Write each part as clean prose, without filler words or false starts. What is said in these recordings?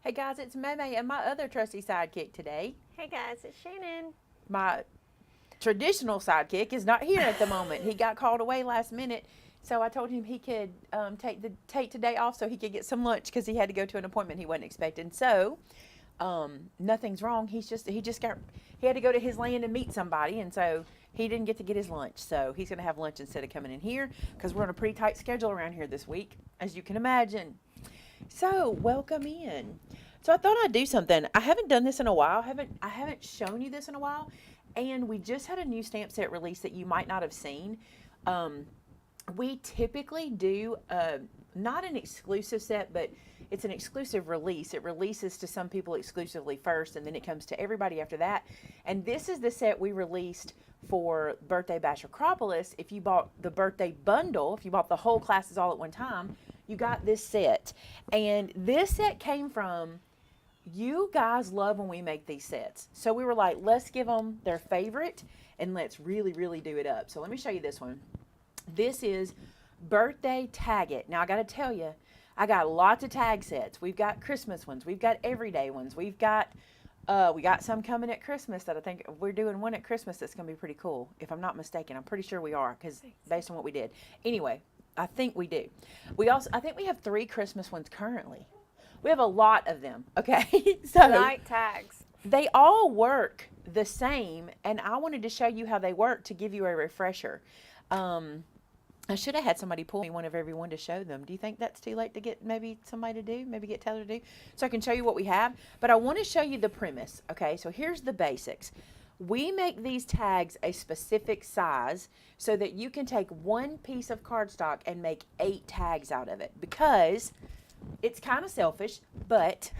Hey guys, it's Maymay and my other trusty sidekick today. Hey guys, it's Shannon. My traditional sidekick is not here at the moment. He got called away last minute, so I told him he could take today off so he could get some lunch because he had to go to an appointment he wasn't expecting. So nothing's wrong. He had to go to his land and meet somebody, and so he didn't get his lunch. So he's gonna have lunch instead of coming in here because we're on a pretty tight schedule around here this week, as you can imagine. So welcome in. So I thought I'd do something. I haven't done this in a while. I haven't shown you this in a while, and we just had a new stamp set release that you might not have seen. Um, we typically do not an exclusive set, but it's an exclusive release. It releases to some people exclusively first, and then it comes to everybody after that. And this is the set we released for Birthday Bash Acropolis. If you bought the birthday bundle, if you bought the whole classes all at one time, you got this set. And this set came from, you guys love when we make these sets. So we were like, let's give them their favorite and let's really, really do it up. So let me show you this one. This is Birthday Tag It. Now I got to tell you, I got lots of tag sets. We've got Christmas ones. We've got everyday ones. We got some coming at Christmas that I think we're doing one at Christmas that's going to be pretty cool. If I'm not mistaken, I'm pretty sure we are because based on what we did. Anyway, I think we do. I think we have 3 Christmas ones currently. We have a lot of them. Okay, so Light tags. they all work the same, and I wanted to show you how they work to give you a refresher. I should have had somebody pull me one of every one to show them. Do you think that's too late to get maybe somebody to do? Maybe get Taylor to do? So I can show you what we have. But I want to show you the premise. Okay, so here's the basics. We make these tags a specific size so that you can take one piece of cardstock and make 8 tags out of it. Because it's kind of selfish, but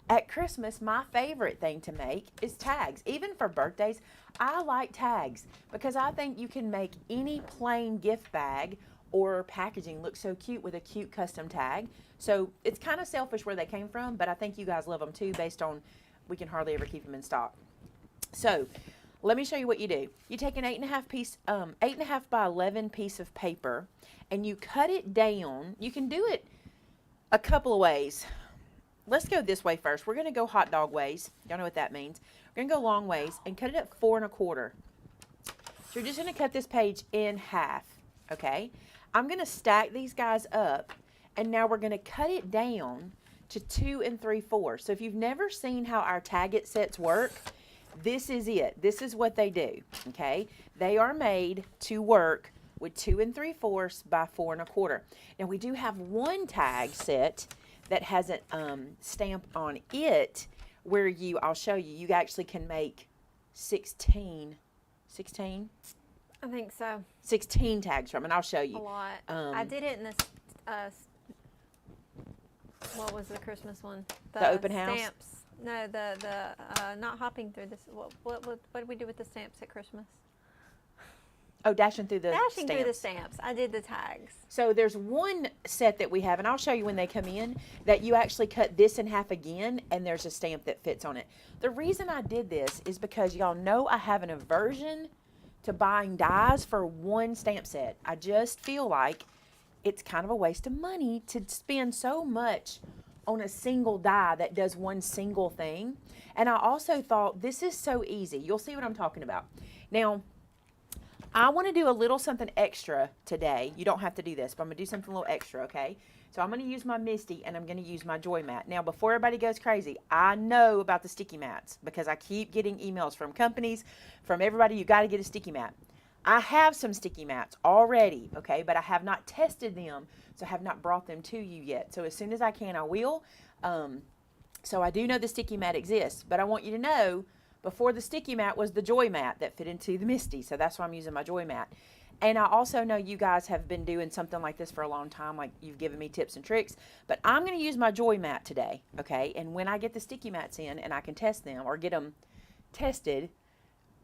at Christmas, my favorite thing to make is tags. Even for birthdays, I like tags because I think you can make any plain gift bag or packaging look so cute with a cute custom tag. So it's kind of selfish where they came from, but I think you guys love them too based on we can hardly ever keep them in stock. So let me show you what you do. You take an 8.5 by 11 piece of paper and you cut it down. You can do it a couple of ways. Let's go this way first. We're going to go hot dog ways. Y'all know what that means. We're going to go long ways and cut it at 4 1/4. So you're just going to cut this page in half, okay? I'm going to stack these guys up, and now we're going to cut it down to 2 3/4. So if you've never seen how our tag it sets work, this is it. This is what they do, okay? They are made to work with 2 3/4 by 4 1/4. Now we do have one tag set that has a stamp on it where I'll show you, you actually can make 16 I think so. 16 tags from, and I'll show A you. lot. I did it in this. What was the Christmas one? The open house? Stamps. No, the not hopping through this. What did we do with the stamps at Christmas? Oh, dashing through the Dashing stamps. through the stamps. I did the tags. So there's one set that we have, and I'll show you when they come in, that you actually cut this in half again, and there's a stamp that fits on it. The reason I did this is because y'all know I have an aversion to buying dies for one stamp set. I just feel like it's kind of a waste of money to spend so much on a single die that does one single thing. And I also thought this is so easy. You'll see what I'm talking about. Now, I want to do a little something extra today. You don't have to do this, but I'm going to do something a little extra, okay? So I'm going to use my Misty, and I'm going to use my Joy Mat. Now, before everybody goes crazy, I know about the sticky mats because I keep getting emails from companies, from everybody, you got to get a sticky mat. I have some sticky mats already, okay, but I have not tested them, so I have not brought them to you yet. So as soon as I can, I will. So I do know the sticky mat exists, but I want you to know before the sticky mat was the Joy Mat that fit into the Misty, so that's why I'm using my Joy Mat. And I also know you guys have been doing something like this for a long time, like you've given me tips and tricks, but I'm going to use my Joy Mat today, okay? And when I get the sticky mats in and I can test them or get them tested,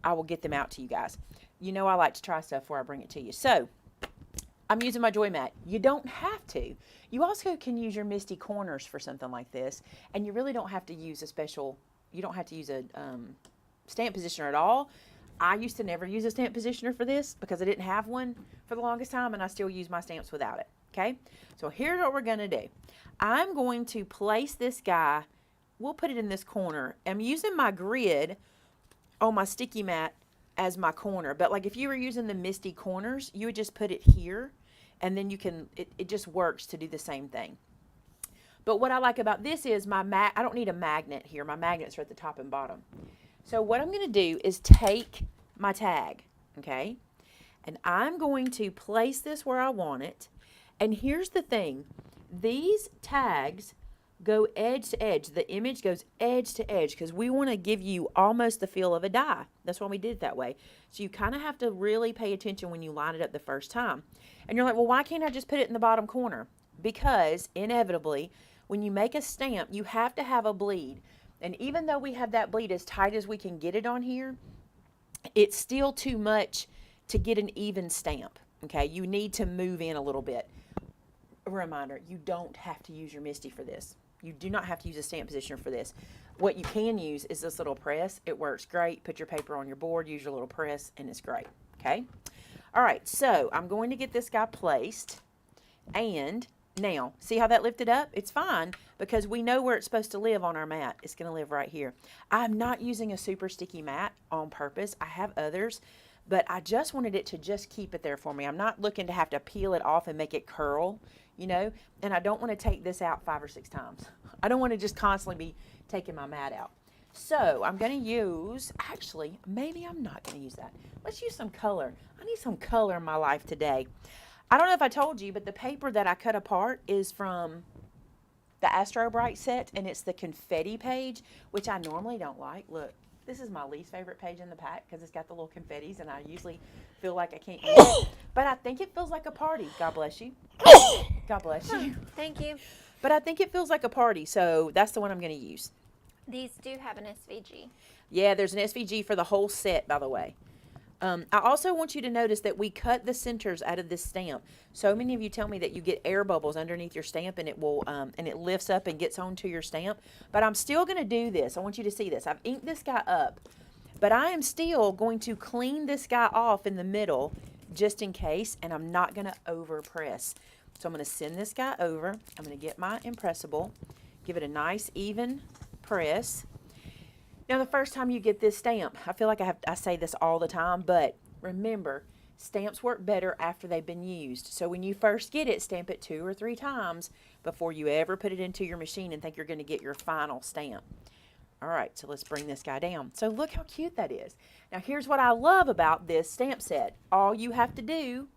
I will get them out to you guys. You know I like to try stuff before I bring it to you. So I'm using my Joy Mat. You don't have to. You also can use your Misty corners for something like this, and you really don't have to use you don't have to use a stamp positioner at all. I used to never use a stamp positioner for this because I didn't have one for the longest time, and I still use my stamps without it. Okay, so here's what we're going to do. I'm going to place this guy we'll put it in this corner. I'm using my grid on my sticky mat as my corner. But like if you were using the Misty corners, you would just put it here. And then you can, it just works to do the same thing. But what I like about this is I don't need a magnet here. My magnets are at the top and bottom. So what I'm going to do is take my tag, okay? And I'm going to place this where I want it. And here's the thing. These tags go edge to edge. The image goes edge to edge because we want to give you almost the feel of a die. That's why we did it that way. So you kind of have to really pay attention when you line it up the first time. And you're like, well, why can't I just put it in the bottom corner? Because inevitably, when you make a stamp, you have to have a bleed. And even though we have that bleed as tight as we can get it on here, it's still too much to get an even stamp. Okay, you need to move in a little bit. A reminder, you don't have to use your Misty for this. You do not have to use a stamp positioner for this. What you can use is this little press. It works great. Put your paper on your board, use your little press, and it's great. Okay? All right, so I'm going to get this guy placed. And now, see how that lifted up? It's fine because we know where it's supposed to live on our mat. It's going to live right here. I'm not using a super sticky mat on purpose. I have others, but I just wanted it to just keep it there for me. I'm not looking to have to peel it off and make it curl, you know, and I don't want to take this out 5 or 6 times. I don't want to just constantly be taking my mat out. So I'm going to use, actually, maybe I'm not going to use that. Let's use some color. I need some color in my life today. I don't know if I told you, but the paper that I cut apart is from the Astro Bright set, and it's the confetti page, which I normally don't like. Look, this is my least favorite page in the pack because it's got the little confettis, and I usually feel like I can't use it. But I think it feels like a party. God bless you. God bless you. Thank you. But I think it feels like a party, so that's the one I'm going to use. These do have an SVG. Yeah, there's an SVG for the whole set, by the way. I also want you to notice that we cut the centers out of this stamp. So many of you tell me that you get air bubbles underneath your stamp and it will and it lifts up and gets onto your stamp. But I'm still going to do this. I want you to see this. I've inked this guy up, but I am still going to clean this guy off in the middle just in case, and I'm not going to over press. So I'm going to send this guy over. I'm going to get my impressible, give it a nice even press. Now, the first time you get this stamp, I feel like I say this all the time, but remember, stamps work better after they've been used. So when you first get it, stamp it 2 or 3 times before you ever put it into your machine and think you're going to get your final stamp. All right, so let's bring this guy down. So look how cute that is. Now, here's what I love about this stamp set. All you have to do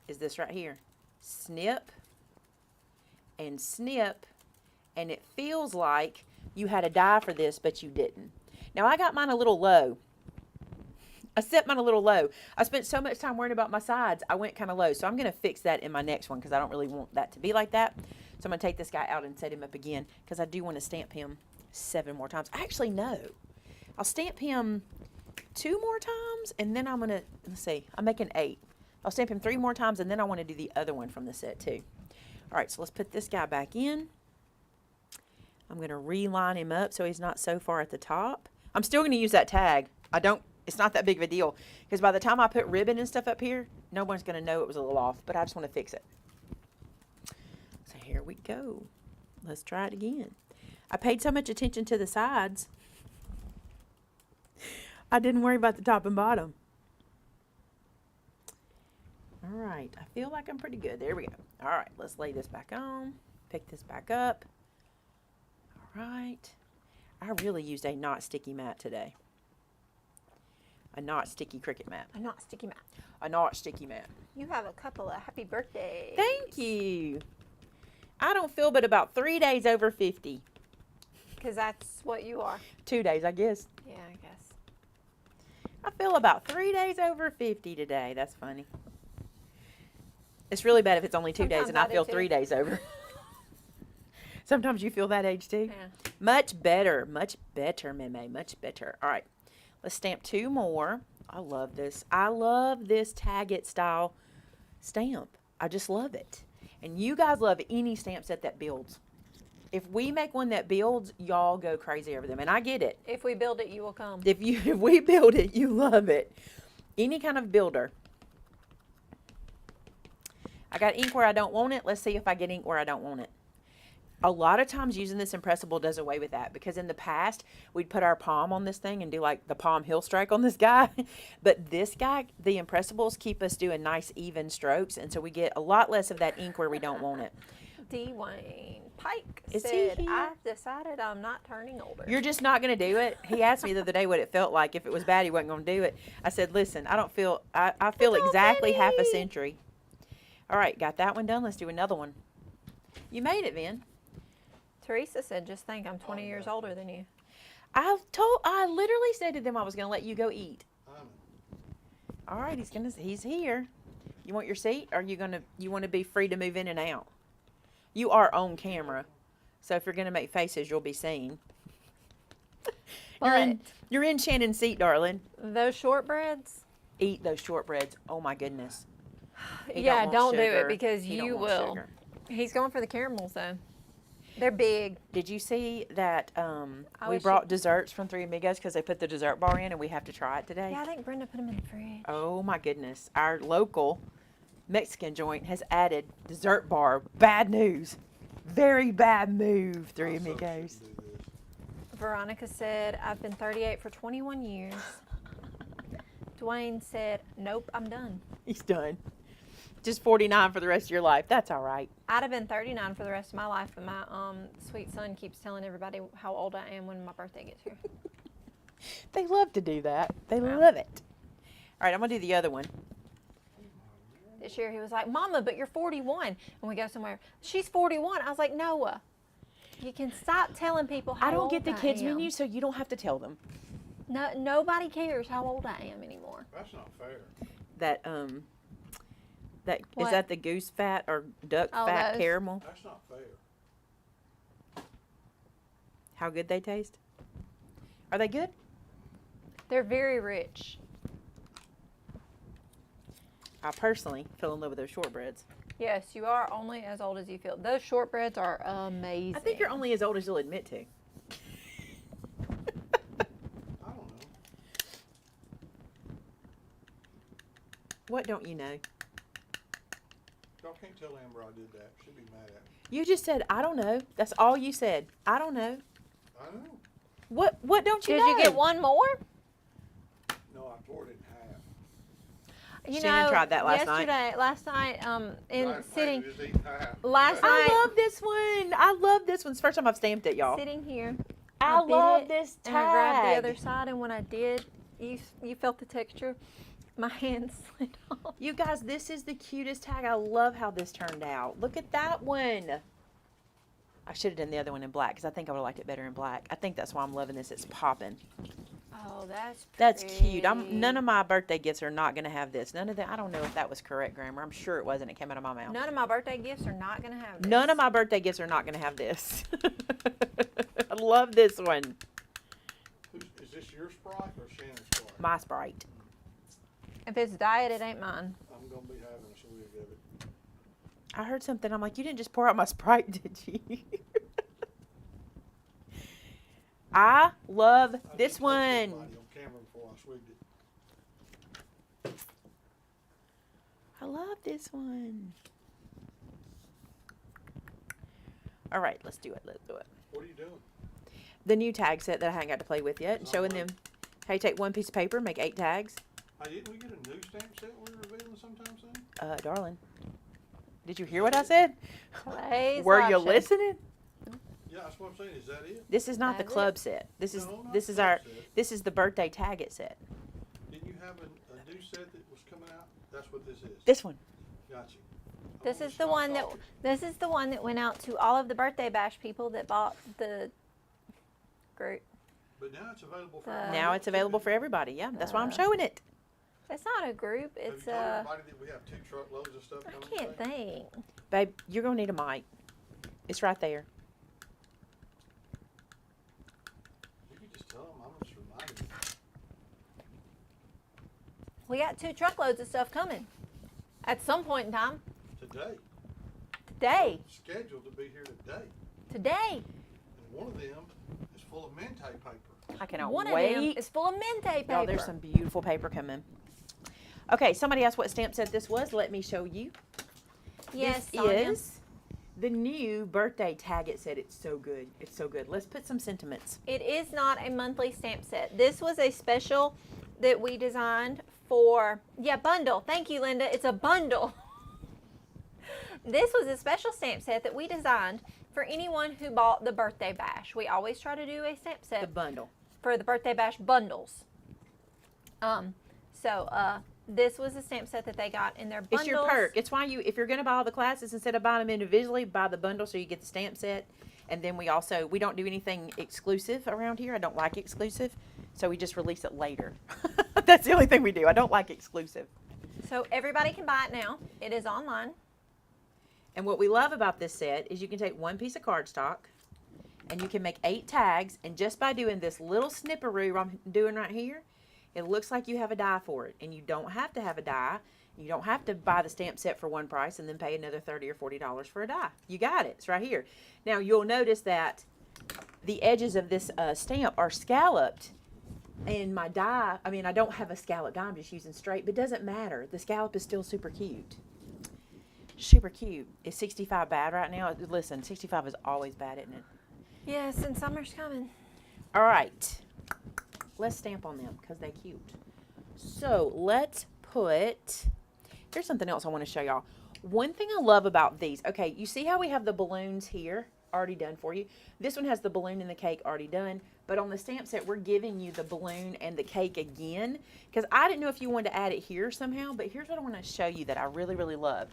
is this right here. Snip and snip, and it feels like you had a die for this, but you didn't. Now, I got mine a little low. I set mine a little low. I spent so much time worrying about my sides, I went kind of low. So I'm going to fix that in my next one because I don't really want that to be like that. So I'm going to take this guy out and set him up again because I do want to stamp him 7 more times. Actually, no. I'll stamp him 2 more times, and then I'm going to, let's see, I'm making 8. I'll stamp him 3 more times, and then I want to do the other one from the set too. All right, so let's put this guy back in. I'm going to reline him up so he's not so far at the top. I'm still going to use that tag. It's not that big of a deal because by the time I put ribbon and stuff up here, no one's going to know it was a little off, but I just want to fix it. So here we go. Let's try it again. I paid so much attention to the sides, I didn't worry about the top and bottom. All right, I feel like I'm pretty good. There we go. All right, let's lay this back on, pick this back up. All right, I really used a not sticky mat today. A not sticky Cricut mat. A not sticky mat. A not sticky mat. You have a couple of happy birthdays. Thank you. I don't feel but about 3 days over 50. Because that's what you are. 2 days, I guess. Yeah, I guess. I feel about 3 days over 50 today. That's funny. It's really bad if it's only 2 days Sometimes and I I feel do 3 too. days over. Sometimes you feel that age too? Yeah. Much better, Maymay, much better. All right, let's stamp 2 more. I love this. I love this Tag It style stamp. I just love it. And you guys love any stamp set that builds. If we make one that builds, y'all go crazy over them. And I get it. If we build it, you will come. If we build it, you love it. Any kind of builder. I got ink where I don't want it. Let's see if I get ink where I don't want it. A lot of times using this impressible does away with that, because in the past we'd put our palm on this thing and do like the palm heel strike on this guy. But this guy, the impressibles keep us doing nice even strokes, and so we get a lot less of that ink where we don't want it. Dwayne Pike Is he said, here? I've decided I'm not turning older. You're just not going to do it? He asked me the other day what it felt like. If it was bad, he wasn't going to do it. I said, listen, I feel exactly half a century. All right, got that one done. Let's do another one. You made it, Vin. Teresa said, just think I'm 20 years older than you. I literally said to them I was going to let you go eat. All right, he's here. You want your seat, or you want to be free to move in and out? You are on camera, so if you're going to make faces, you'll be seen. You're in Shannon's seat, darling. Those shortbreads? Eat those shortbreads. Oh my goodness. Yeah, don't do sugar. it because He you don't want will. sugar. He's going for the caramels though. They're big. Did you see that we wish brought desserts from Three Amigos because they put the dessert bar in and we have to try it today? Yeah, I think Brenda put them in the fridge. Oh my goodness. Our local Mexican joint has added dessert bar. Bad news. Very bad move, Three Amigos. Veronica said, I've been 38 for 21 years. Dwayne said, nope, I'm done. He's done. Just 49 for the rest of your life. That's all right. I'd have been 39 for the rest of my life, but my sweet son keeps telling everybody how old I am when my birthday gets here. They love to do that. They love it. All right, I'm going to do the other one. This year he was like, Mama, but you're 41. And we go somewhere, she's 41. I was like, Noah, you can stop telling people how old I am. I don't get the kids menu, so you don't have to tell them. No, nobody cares how old I am anymore. That's not fair. That What? is that the goose fat or duck fat those. caramel? That's not fair. How good they taste? Are they good? They're very rich. I personally fell in love with those shortbreads. Yes, you are only as old as you feel. Those shortbreads are amazing. I think you're only as old as you'll admit to. I don't know. What don't you know? Y'all can't tell Amber I did that. She'd be mad at me. You just said, I don't know. That's all you said. I don't know. I know. What don't you know? Did you get one more? No, I tore it in half. You Shannon know, tried that last night. Last night, in Right, sitting, just eat half. last night, I love this one. I love this one. It's the first time I've stamped it, y'all. sitting here, I bit love it, this tag. and I grabbed the other side, and when I did, you felt the texture. My hand slid off. You guys, this is the cutest tag. I love how this turned out. Look at that one. I should have done the other one in black because I think I would have liked it better in black. I think that's why I'm loving this. It's popping. Oh, that's That's pretty. cute. None of my birthday gifts are not going to have this. None of that. I don't know if that was correct grammar. I'm sure it wasn't. It came out of my mouth. None of my birthday gifts are not going to have this. None of my birthday gifts are not going to have this. I love this one. Is this your Sprite or Shannon's Sprite? My Sprite. If it's diet, it ain't mine. I'm going to be having a swig of it. I heard something. I'm like, you didn't just pour out my Sprite, did you? I love I this did taste one. somebody on camera before I swigged it. I love this one. All right, let's do it. Let's do it. What are you doing? The new tag set that I haven't got to play with yet. And showing them how you take one piece of paper, make 8 tags. Hey, didn't we get a new stamp set we're revealing sometime soon? Darling, did you hear what I said? Plays Were you option. listening? Yeah, that's what I'm saying. Is that it? This is not the That's club set. This is No, not this is club our set. this is the birthday tag it set. Didn't you have a new set that was coming out? That's what this is. This one. Got you. This is the one that went out to all of the birthday bash people that bought the group. But now it's available for. The- everybody Now else, it's available isn't for it? everybody. Yeah, that's why I'm showing it. It's not a group. Have It's you told everybody that we have 2 truckloads of stuff I coming? can't today? think. Babe, you're gonna need a mic. It's right there. You can just tell them. I'm just reminding you. We got 2 truckloads of stuff coming at some point in time. Today. Today. Scheduled to be here today. Today. And one of them is full of Mente paper. I cannot One wait. of them is full of Mente paper. Y'all, there's some beautiful paper coming. Okay, somebody asked what stamp set this was. Let me show you. Yes, this Sonia. is The new birthday tag it said it's so good. It's so good. Let's put some sentiments. It is not a monthly stamp set. This was a special that we designed for, bundle. Thank you, Linda. It's a bundle. This was a special stamp set that we designed for anyone who bought the birthday bash. We always try to do a stamp set The bundle. for the birthday bash bundles. This was a stamp set that they got in their bundles. It's your perk. It's why if you're going to buy all the classes, instead of buying them individually, buy the bundle so you get the stamp set. And then we don't do anything exclusive around here. I don't like exclusive. So we just release it later. That's the only thing we do. I don't like exclusive. So everybody can buy it now. It is online. And what we love about this set is you can take one piece of cardstock and you can make 8 tags. And just by doing this little snipperoo I'm doing right here, it looks like you have a die for it. And you don't have to have a die. You don't have to buy the stamp set for one price and then pay another $30 or $40 for a die. You got it. It's right here. Now you'll notice that the edges of this stamp are scalloped. And my die, I don't have a scallop die. I'm just using straight. But it doesn't matter. The scallop is still super cute. Super cute. Is 65 bad right now? Listen, 65 is always bad, isn't it? Yes, and summer's coming. All right. Let's stamp on them because they're cute. So let's put, here's something else I want to show y'all. One thing I love about these, okay, you see how we have the balloons here already done for you? This one has the balloon and the cake already done, but on the stamp set, we're giving you the balloon and the cake again because I didn't know if you wanted to add it here somehow, but here's what I want to show you that I really, really love.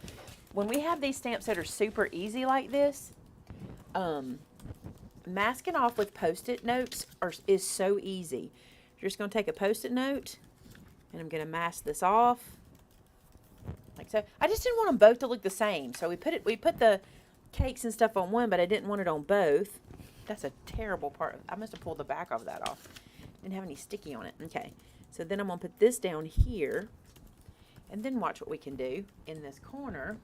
When we have these stamps that are super easy like this, masking off with Post-it notes is so easy. You're just going to take a Post-it note, and I'm going to mask this off, like so. I just didn't want them both to look the same, so we put the cakes and stuff on one, but I didn't want it on both. That's a terrible part. I must have pulled the back of that off. Didn't have any sticky on it. Okay, so then I'm going to put this down here, and then watch what we can do in this corner.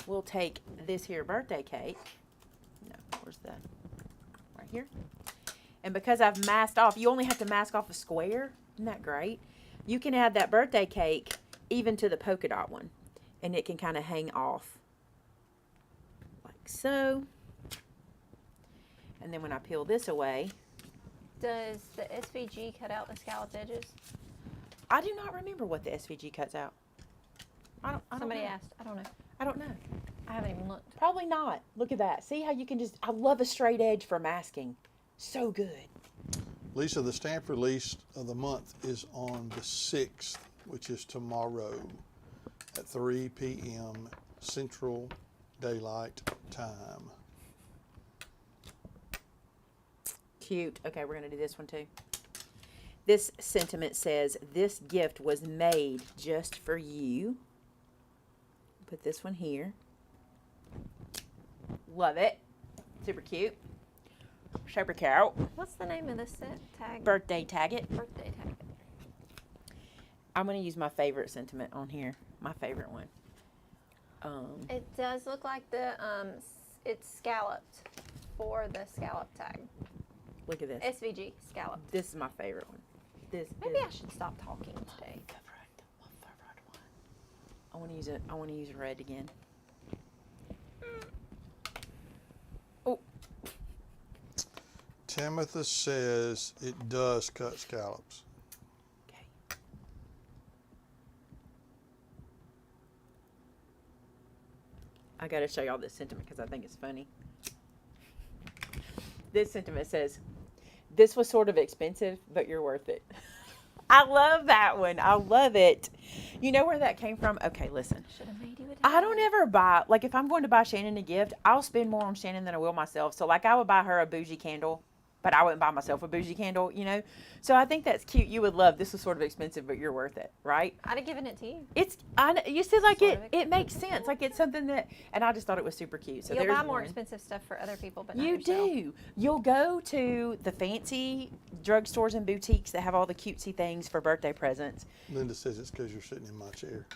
We'll take this here birthday cake. No, where's the, right here. And because I've masked off, you only have to mask off a square. Isn't that great? You can add that birthday cake even to the polka dot one. And it can kind of hang off. Like so. And then when I peel this away. Does the SVG cut out the scalloped edges? I do not remember what the SVG cuts out. Somebody asked. I don't know. I don't know. I haven't even looked. Probably not. Look at that. See how you can just, I love a straight edge for masking. So good. Lisa, the stamp release of the month is on the 6th, which is tomorrow at 3 p.m. Central Daylight Time. Cute. Okay, we're going to do this one too. This sentiment says, this gift was made just for you. Put this one here. Love it. Super cute. Super cute. What's the name of this set? Tag? Birthday tag it. Birthday tag. I'm going to use my favorite sentiment on here. My favorite one. It does look like it's scalloped for the scallop tag. Look at this. SVG scalloped. This is my favorite one. Maybe I should stop talking today. I want to use it. I want to use red again. Oh. Timothy says it does cut scallops. Okay. I got to show y'all this sentiment because I think it's funny. This sentiment says, this was sort of expensive, but you're worth it. I love that one. I love it. You know where that came from? Okay, listen. Should have made you a I don't ever buy, like if I'm going to buy Shannon a gift, I'll spend more on Shannon than I will myself. So like I would buy her a bougie candle, but I wouldn't buy myself a bougie candle, you know? So I think that's cute. You would love, this was sort of expensive, but you're worth it, right? I'd have given it to you. You see, like Sort of it makes sense. Like it's something that, and I just thought it was super cute. So You'll there's buy more one. expensive stuff for other people, but not You yourself. do. You'll go to the fancy drugstores and boutiques that have all the cutesy things for birthday presents. Linda says it's because you're sitting in my chair.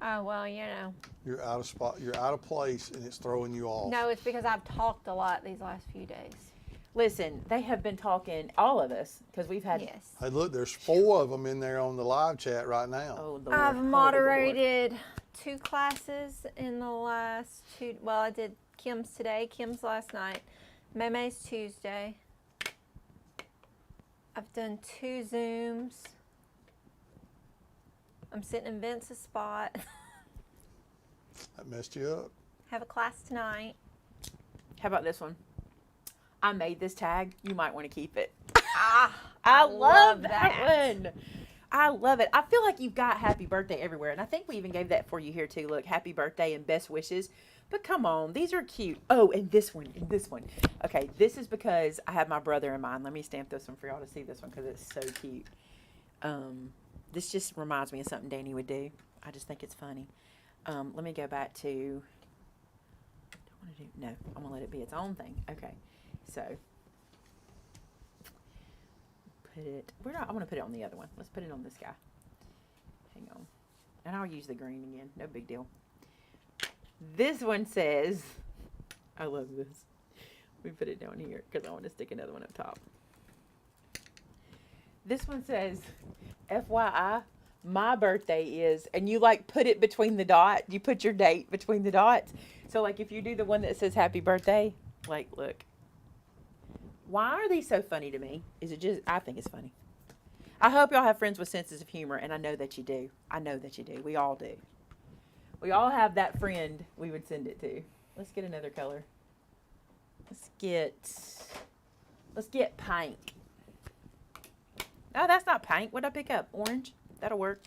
Oh, well, you know. You're out of spot. You're out of place, and it's throwing you off. No, it's because I've talked a lot these last few days. Listen, they have been talking, all of us, because we've had. Yes. Hey, look, there's 4 of them in there on the live chat right now. Oh, Lord. I've Oh, Lord. moderated 2 classes in the last 2. Well, I did Kim's today, Kim's last night, Maymay's Tuesday. I've done 2 Zooms. I'm sitting in Vince's spot. That messed you up. Have a class tonight. How about this one? I made this tag. You might want to keep it. Ah, I love that one. I love it. I feel like you've got happy birthday everywhere. And I think we even gave that for you here too. Look, happy birthday and best wishes. But come on, these are cute. Oh, and this one, and this one. Okay, this is because I have my brother in mind. Let me stamp this one for y'all to see this one because it's so cute. This just reminds me of something Danny would do. I just think it's funny. Let me go back to, no, I'm gonna let it be its own thing. Okay, so put it, I'm gonna put it on the other one. Let's put it on this guy. Hang on. And I'll use the green again, no big deal. This one says, I love this. We put it down here because I want to stick another one up top. This one says, FYI, my birthday is, and you like put it between the dot. You put your date between the dots. So like if you do the one that says happy birthday, like look. Why are these so funny to me? Is it just, I think it's funny. I hope y'all have friends with senses of humor, and I know that you do. I know that you do. We all do. We all have that friend we would send it to. Let's get another color. Let's get pink. Oh, that's not pink. What'd I pick up? Orange? That'll work.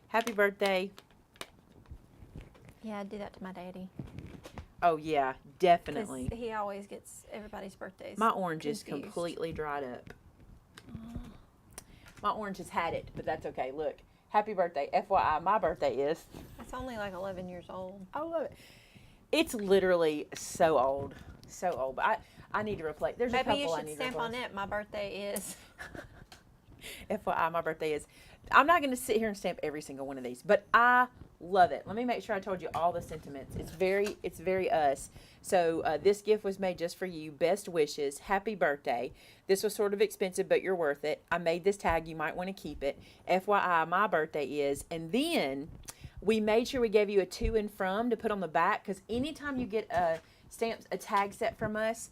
Happy birthday. Yeah, I do that to my daddy. Oh, yeah, definitely. 'Cause he always gets everybody's birthdays. My orange is confused. completely dried up. My orange has had it, but that's okay. Look, happy birthday. FYI, my birthday is. It's only like 11 years old. I love it. It's literally so old. So old. But I need to replace. There's a Maybe couple you I should need stamp to on replace. it. My birthday is. FYI, my birthday is. I'm not going to sit here and stamp every single one of these, but I love it. Let me make sure I told you all the sentiments. It's very us. So this gift was made just for you. Best wishes. Happy birthday. This was sort of expensive, but you're worth it. I made this tag. You might want to keep it. FYI, my birthday is. And then we made sure we gave you a to and from to put on the back, because anytime you get a tag set from us,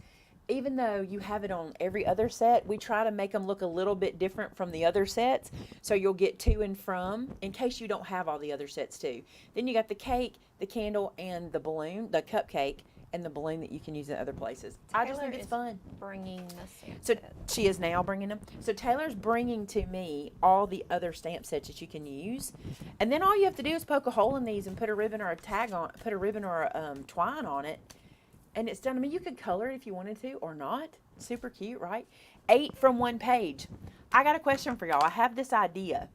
even though you have it on every other set, we try to make them look a little bit different from the other sets. So you'll get to and from in case you don't have all the other sets too. Then you got the cake, the candle, and the balloon, the cupcake, and the balloon that you can use in other places. I just think Taylor it's is fun. Bringing the stamp So set. she is now bringing them. So Taylor's bringing to me all the other stamp sets that you can use. And then all you have to do is poke a hole in these and put a ribbon or a tag on, put a ribbon or a twine on it. And it's done. I mean, you could color it if you wanted to or not. Super cute, right? 8 from 1 page. I got a question for y'all. I have this idea.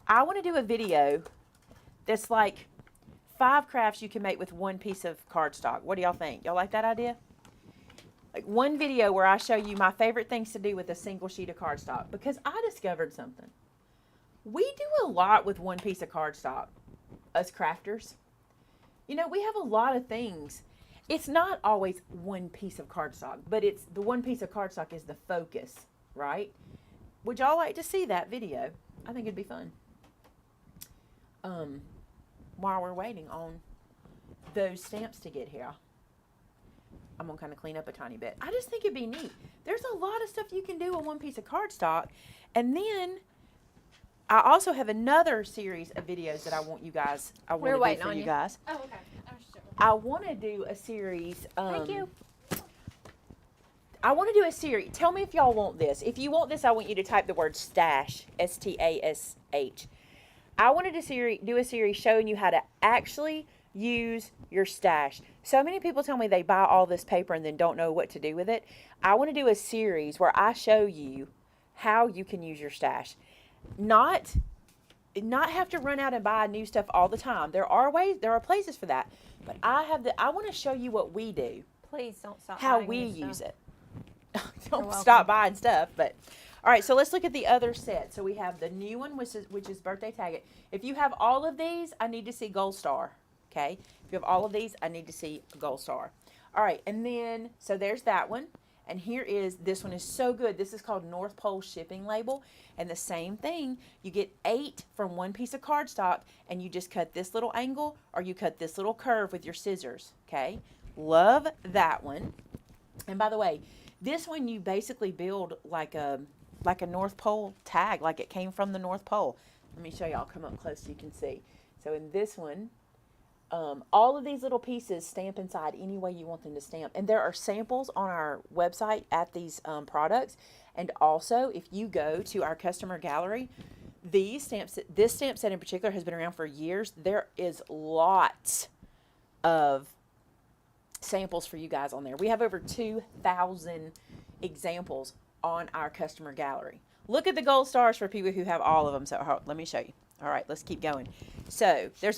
I want to do a video that's like 5 crafts you can make with 1 piece of cardstock. What do y'all think? Y'all like that idea? Like one video where I show you my favorite things to do with a single sheet of cardstock. Because I discovered something. We do a lot with 1 piece of cardstock, us crafters. You know, we have a lot of things. It's not always 1 piece of cardstock, but it's the 1 piece of cardstock is the focus, right? Would y'all like to see that video? I think it'd be fun. While we're waiting on those stamps to get here, I'm gonna kind of clean up a tiny bit. I just think it'd be neat. There's a lot of stuff you can do with 1 piece of cardstock, and then I also have another series of videos that I want you guys. I want We're to do waiting for on you you. guys. Oh, okay. I want to do a series. Thank you. I want to do a series. Tell me if y'all want this. If you want this, I want you to type the word stash, STASH. I wanted to do a series showing you how to actually use your stash. So many people tell me they buy all this paper and then don't know what to do with it. I want to do a series where I show you how you can use your stash. Not have to run out and buy new stuff all the time. There are places for that. But I want to show you what we do, Please don't stop. how buying we new use stuff. it. Don't welcome. stop buying stuff, but all right, so let's look at the other set. So we have the new one, which is birthday tag it. If you have all of these, I need to see gold star. Okay, if you have all of these, I need to see a gold star. All right, and then so there's that one, And here is, this one is so good. This is called North Pole Shipping Label. And the same thing, you get 8 from one piece of cardstock, and you just cut this little angle or you cut this little curve with your scissors, okay? Love that one. And by the way, this one you basically build like a North Pole tag, like it came from the North Pole. Let me show y'all, come up close so you can see. So in this one, all of these little pieces stamp inside any way you want them to stamp. And there are samples on our website at these products. And also, if you go to our customer gallery, these stamps, this stamp set in particular has been around for years. There is lots of samples for you guys on there. We have over 2,000 examples on our customer gallery. Look at the gold stars for people who have all of them. So let me show you. All right, let's keep going. So there's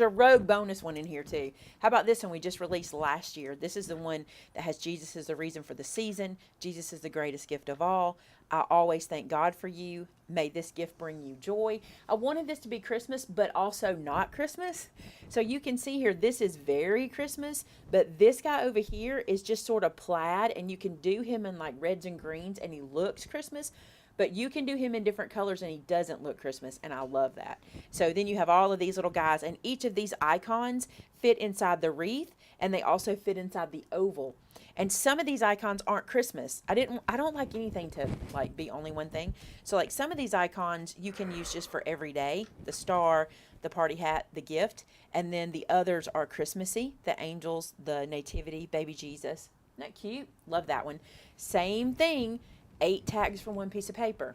a rogue bonus one in here too. How about this one we just released last year? This is the one that has Jesus is the reason for the season. Jesus is the greatest gift of all. I always thank God for you. May this gift bring you joy. I wanted this to be Christmas, but also not Christmas. So you can see here, this is very Christmas, but this guy over here is just sort of plaid, and you can do him in like reds and greens, and he looks Christmas. But you can do him in different colors and he doesn't look Christmas, and I love that. So then you have all of these little guys, and each of these icons fit inside the wreath, and they also fit inside the oval. And some of these icons aren't Christmas. I don't like anything to like be only one thing. So like some of these icons you can use just for every day. The star, the party hat, the gift, and then the others are Christmassy. The angels, the nativity, baby Jesus. Isn't that cute? Love that one. Same thing. 8 tags from one piece of paper.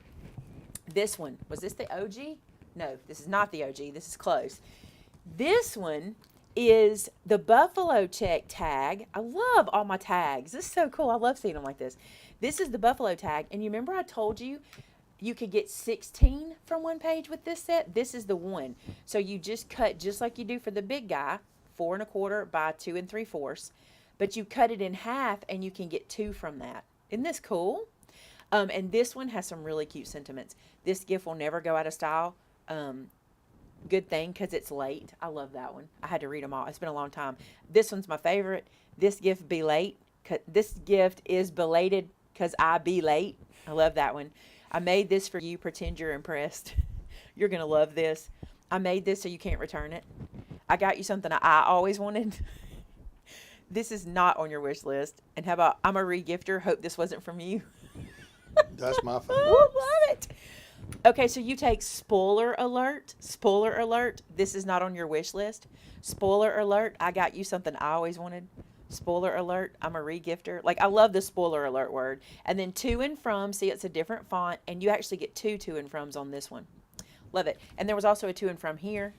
This one, was this the OG? No, this is not the OG. This is close. This one is the buffalo check tag. I love all my tags. This is so cool. I love seeing them like this. This is the buffalo tag. And you remember I told you you could get 16 from one page with this set? This is the one. So you just cut just like you do for the big guy, 4 1/4 by 2 3/4. But you cut it in half and you can get 2 from that. Isn't this cool? And this one has some really cute sentiments. This gift will never go out of style. Good thing, because it's late. I love that one. I had to read them all. It's been a long time. This one's my favorite. This gift be late. This gift is belated because I be late. I love that one. I made this for you. Pretend you're impressed. You're going to love this. I made this so you can't return it. I got you something I always wanted. This is not on your wish list. And how about I'm a re-gifter. Hope this wasn't from you. That's my favorite. Love it. Okay, so you take spoiler alert. Spoiler alert. This is not on your wish list. Spoiler alert. I got you something I always wanted. Spoiler alert. I'm a re-gifter. Like, I love the spoiler alert word. And then to and from. See, it's a different font. And you actually get 2 to and froms on this one. Love it. And there was also a to and from here.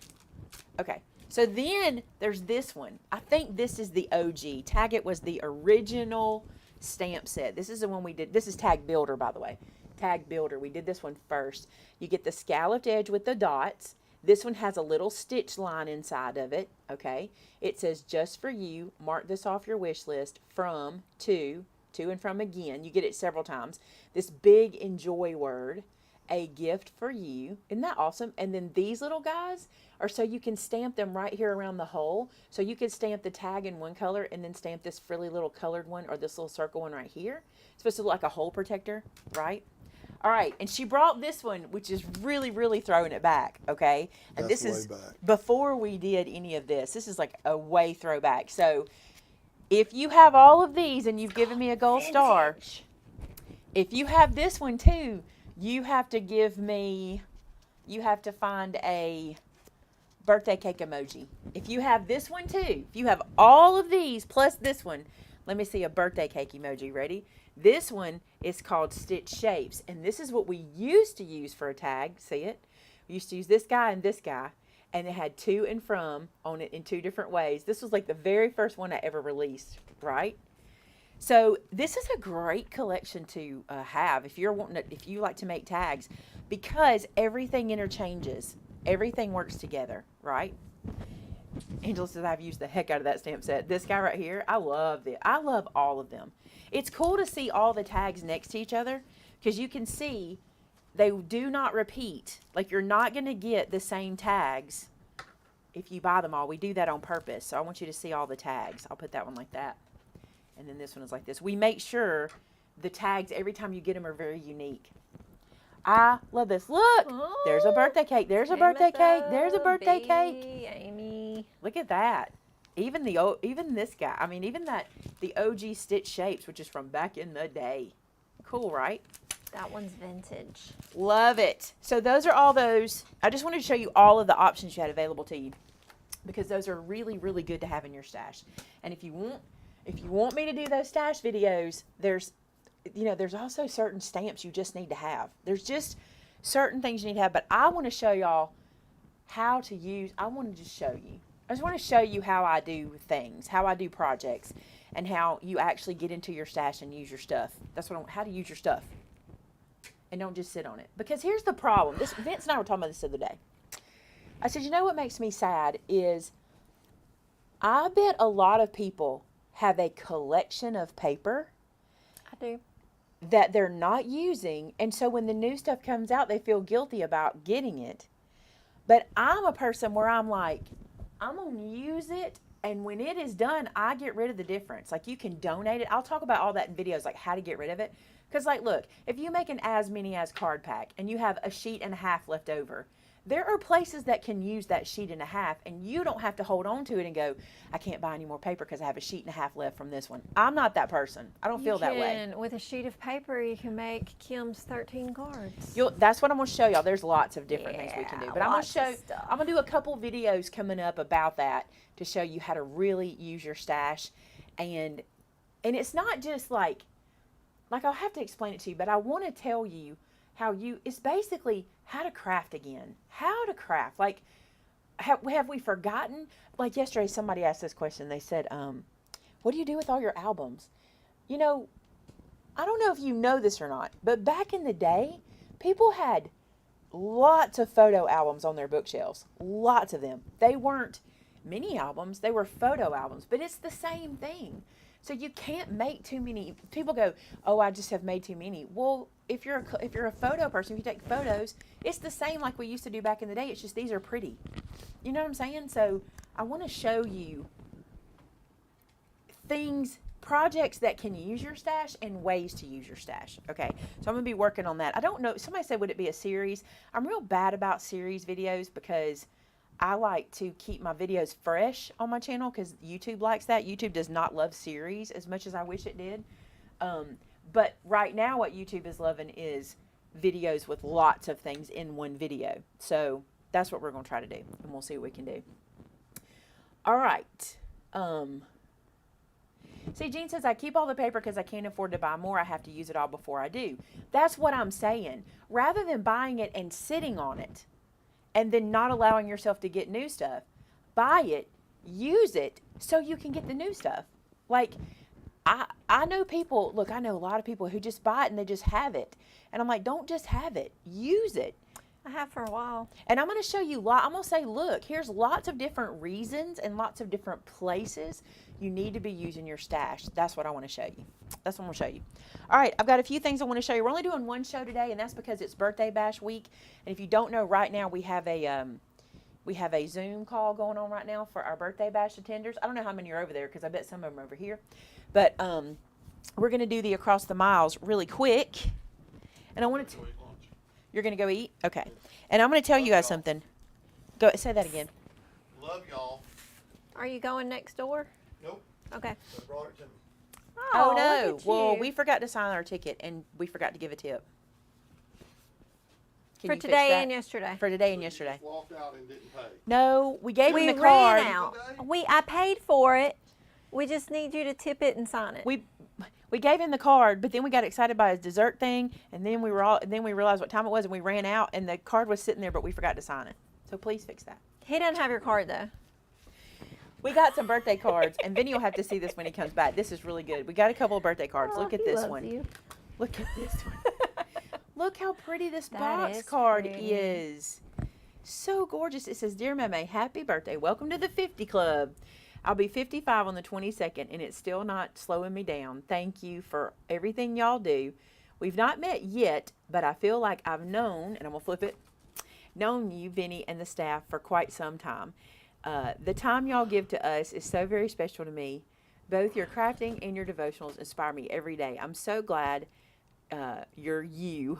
Okay. So then there's this one. I think this is the OG. Tag It was the original stamp set. This is the one we did. This is Tag Builder, by the way. Tag Builder. We did this one first. You get the scalloped edge with the dots. This one has a little stitch line inside of it. Okay. It says just for you. Mark this off your wish list. From, to and from again. You get it several times. This big enjoy word. A gift for you. Isn't that awesome? And then these little guys are so you can stamp them right here around the hole. So you can stamp the tag in one color and then stamp this frilly little colored one or this little circle one right here. It's supposed to look like a hole protector, right? All right, and she brought this one, which is really, really throwing it back, okay? And That's this is way back. before we did any of this. This is like a way throwback. So if you have all of these and you've given me a gold star, if you have this one too, you have to give me, you have to find a birthday cake emoji. If you have this one too, if you have all of these plus this one, let me see a birthday cake emoji. Ready? This one is called Stitch Shapes. And this is what we used to use for a tag. See it? We used to use this guy and this guy. And it had to and from on it in 2 different ways. This was like the very first one I ever released, right? So this is a great collection to have if you're wanting to, if you like to make tags, because everything interchanges, everything works together, right? Angela says I've used the heck out of that stamp set. This guy right here, I love it. I love all of them. It's cool to see all the tags next to each other because you can see they do not repeat. Like you're not going to get the same tags if you buy them all. We do that on purpose. So I want you to see all the tags. I'll put that one like that. And then this one is like this. We make sure the tags every time you get them are very unique. I love this. Look, there's a birthday cake. There's a birthday cake. There's a birthday cake. Amy. Look at that. Even this guy. I mean, even the OG Stitch Shapes, which is from back in the day. Cool, right? That one's vintage. Love it. So those are all those. I just wanted to show you all of the options you had available to you, because those are really, really good to have in your stash. And if you want me to do those stash videos, there's also certain stamps you just need to have. There's just certain things you need to have, but I want to show y'all how to use, I want to just show you. I just want to show you how I do things, how I do projects, and how you actually get into your stash and use your stuff. That's how to use your stuff. And don't just sit on it. Because here's the problem. Vince and I were talking about this the other day. I said, you know what makes me sad is I bet a lot of people have a collection of paper I do. that they're not using. And so when the new stuff comes out, they feel guilty about getting it. But I'm a person where I'm like, I'm going to use it. And when it is done, I get rid of the difference. Like, you can donate it. I'll talk about all that in videos, like how to get rid of it. Because, like, look, if you make an as many as card pack and you have a sheet and a half left over, there are places that can use that sheet and a half, and you don't have to hold on to it and go, I can't buy any more paper because I have a sheet and a half left from this one. I'm not that person. I don't feel that way. With a sheet of paper, you can make Kim's 13 cards. That's what I'm going to show y'all. There's lots of different things we can do. But I'm going to lots of stuff. I'm going to do a couple videos coming up about that to show you how to really use your stash. And it's not just like I'll have to explain it to you, but I want to tell you how it's basically how to craft again. How to craft. Like, have we forgotten? Like yesterday, somebody asked this question. They said, what do you do with all your albums? You know, I don't know if you know this or not, but back in the day, people had lots of photo albums on their bookshelves. Lots of them. They weren't mini albums. They were photo albums, but it's the same thing. So you can't make too many. People go, oh, I just have made too many. Well, if you're a photo person, if you take photos, it's the same like we used to do back in the day. It's just these are pretty. You know what I'm saying? So I want to show you projects that can use your stash and ways to use your stash. Okay, so I'm going to be working on that. I don't know. Somebody said, would it be a series? I'm real bad about series videos because I like to keep my videos fresh on my channel because YouTube likes that. YouTube does not love series as much as I wish it did. But right now what YouTube is loving is videos with lots of things in one video. So that's what we're going to try to do, and we'll see what we can do. All right. See, Jean says, I keep all the paper because I can't afford to buy more. I have to use it all before I do. That's what I'm saying. Rather than buying it and sitting on it, and then not allowing yourself to get new stuff, buy it, use it, so you can get the new stuff. Like, I know people, look, I know a lot of people who just buy it and they just have it. And I'm like, don't just have it, use it. I have for a while. And I'm going to show you, I'm going to say, look, here's lots of different reasons and lots of different places you need to be using your stash. That's what I want to show you. That's what I'm going to show you. All right, I've got a few things I want to show you. We're only doing one show today, and that's because it's Birthday Bash week. And if you don't know, right now we have a Zoom call going on right now for our Birthday Bash attenders. I don't know how many are over there because I bet some of them are over here. But we're going to do the Across the Miles really quick. And I want to... You're going to go eat? Okay. And I'm going to tell you guys something. Go say that again. Love y'all. Are you going next door? Nope. Okay. They brought it to me. Oh, no. Look at Well, you. we forgot to sign our ticket, and we forgot to give a tip. Can For you fix today that? and yesterday. For today and You yesterday. just walked out and didn't pay. No, we gave We him the card. ran out. I paid for it. We just need you to tip it and sign it. We gave him the card, but then we got excited by his dessert thing, and then we realized what time it was, and we ran out, and the card was sitting there, but we forgot to sign it. So please fix that. He doesn't have your card though. We got some birthday cards, and Vinny will have to see this when he comes back. This is really good. We got a couple of birthday cards. Look at He this loves one. you. Look at this one. Look how pretty this That box is card pretty. is. So gorgeous. It says, Dear Maymay, happy birthday. Welcome to the 50 Club. I'll be 55 on the 22nd, and it's still not slowing me down. Thank you for everything y'all do. We've not met yet, but I feel like I've known, and I'm going to flip it, known you, Vinny, and the staff for quite some time. The time y'all give to us is so very special to me. Both your crafting and your devotionals inspire me every day. I'm so glad you're you.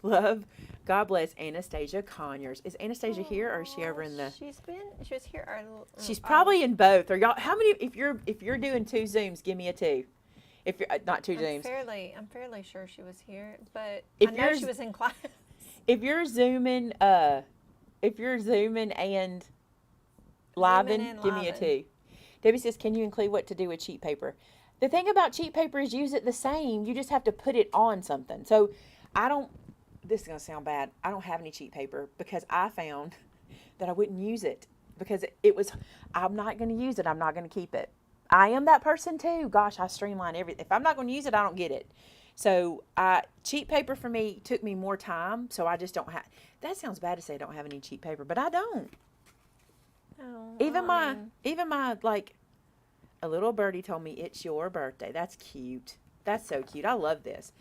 Love. God bless Anastasia Conyers. Is Anastasia here or is she over in the? She was here. She's probably in both. Or y'all? How many? If you're doing 2 Zooms, give me a 2. If you're not 2 Zooms. I'm fairly sure she was here, but If I know you're- she was in class. If you're zooming and living, give me a 2. Debbie says, can you include what to do with cheap paper? The thing about cheap paper is use it the same. You just have to put it on something. So this is going to sound bad. I don't have any cheap paper because I found that I wouldn't use it because I'm not going to use it. I'm not going to keep it. I am that person too. Gosh, I streamline everything. If I'm not going to use it, I don't get it. So cheap paper for me took me more time. So I just don't have, that sounds bad to say I don't have any cheap paper, but I don't. Oh, Even my like, a little birdie told me it's your birthday. That's cute. That's so cute. I love this.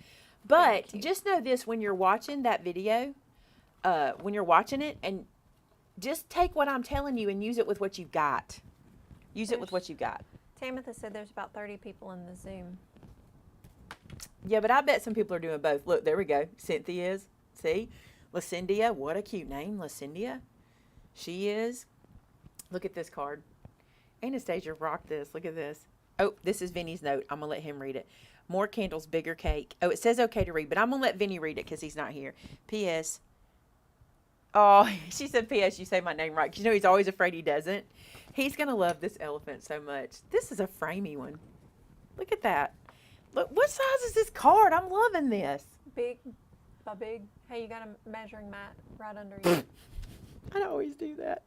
But just know this, when you're watching that video, when you're watching it, and just take what I'm telling you and use it with what you've got. Use it with what you've got. Tamitha said there's about 30 people in the Zoom. Yeah, but I bet some people are doing both. Look, there we go. Cynthia is. See? Lucindia. What a cute name, Lucindia. She is. Look at this card. Anastasia rocked this. Look at this. Oh, this is Vinny's note. I'm going to let him read it. More candles, bigger cake. Oh, it says okay to read, but I'm going to let Vinny read it because he's not here. P.S. Oh, she said P.S. You say my name right because you know he's always afraid he doesn't. He's going to love this elephant so much. This is a framey one. Look at that. Look, what size is this card? I'm loving this. Big by big. Hey, you got a measuring mat right under you. I always do that.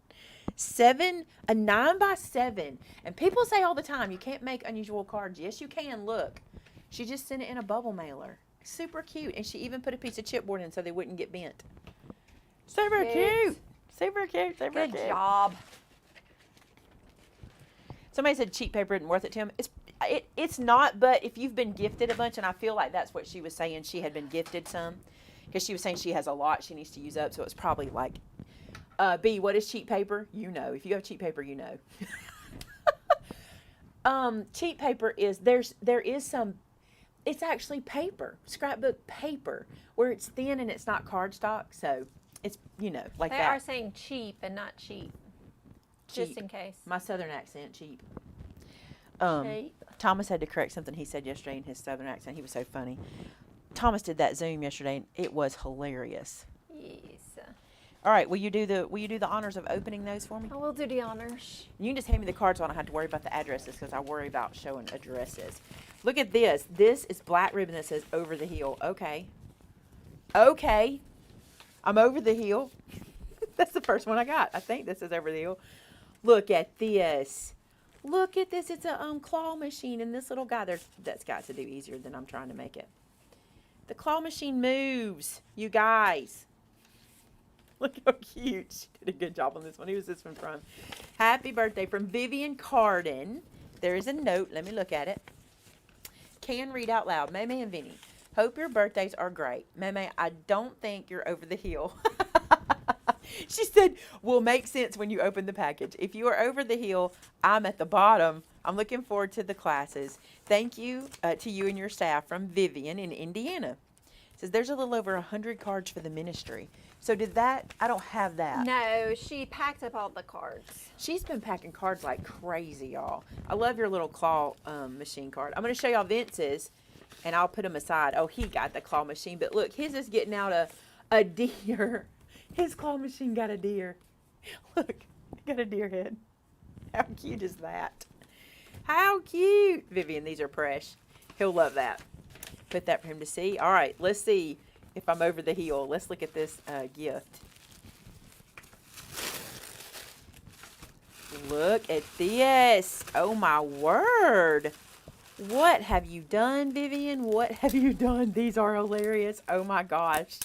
9 by 7. And people say all the time, you can't make unusual cards. Yes, you can. Look. She just sent it in a bubble mailer. Super cute. And she even put a piece of chipboard in so they wouldn't get bent. Super cute. Super cute. Super cute. Good job. Somebody said cheap paper isn't worth it to him. It's not, but if you've been gifted a bunch, and I feel like that's what she was saying, she had been gifted some, because she was saying she has a lot she needs to use up, so it's probably like, B, what is cheap paper? You know. If you have cheap paper, you know. Cheap paper is, there is some, it's actually paper, scrapbook paper, where it's thin and it's not cardstock, so it's, like They that. are saying cheap and not cheap. Just Cheap. in case. My southern accent, cheap. Cheap. Thomas had to correct something he said yesterday in his southern accent. He was so funny. Thomas did that Zoom yesterday, and it was hilarious. Yes. All right, will you do the honors of opening those for me? I will do the honors. You can just hand me the cards so I don't have to worry about the addresses because I worry about showing addresses. Look at this. This is black ribbon that says over the hill. Okay. Okay. I'm over the hill. That's the first one I got. I think this is over the hill. Look at this. Look at this. It's a claw machine, and this little guy there, that's got to do easier than I'm trying to make it. The claw machine moves, you guys. Look how cute. She did a good job on this one. Who is this one from? Happy birthday from Vivian Carden. There is a note. Let me look at it. Can read out loud. Maymay and Vinny. Hope your birthdays are great. Maymay, I don't think you're over the hill. She said, will make sense when you open the package. If you are over the hill, I'm at the bottom. I'm looking forward to the classes. Thank you to you and your staff from Vivian in Indiana. It says there's a little over 100 cards for the ministry. So did that? I don't have that. No, she packed up all the cards. She's been packing cards like crazy, y'all. I love your little claw machine card. I'm going to show y'all Vince's, and I'll put him aside. Oh, he got the claw machine. But look, his is getting out a deer. His claw machine got a deer. Look, it got a deer head. How cute is that? How cute. Vivian, these are fresh. He'll love that. Put that for him to see. All right, let's see if I'm over the hill. Let's look at this gift. Look at this. Oh, my word. What have you done, Vivian? What have you done? These are hilarious. Oh, my gosh.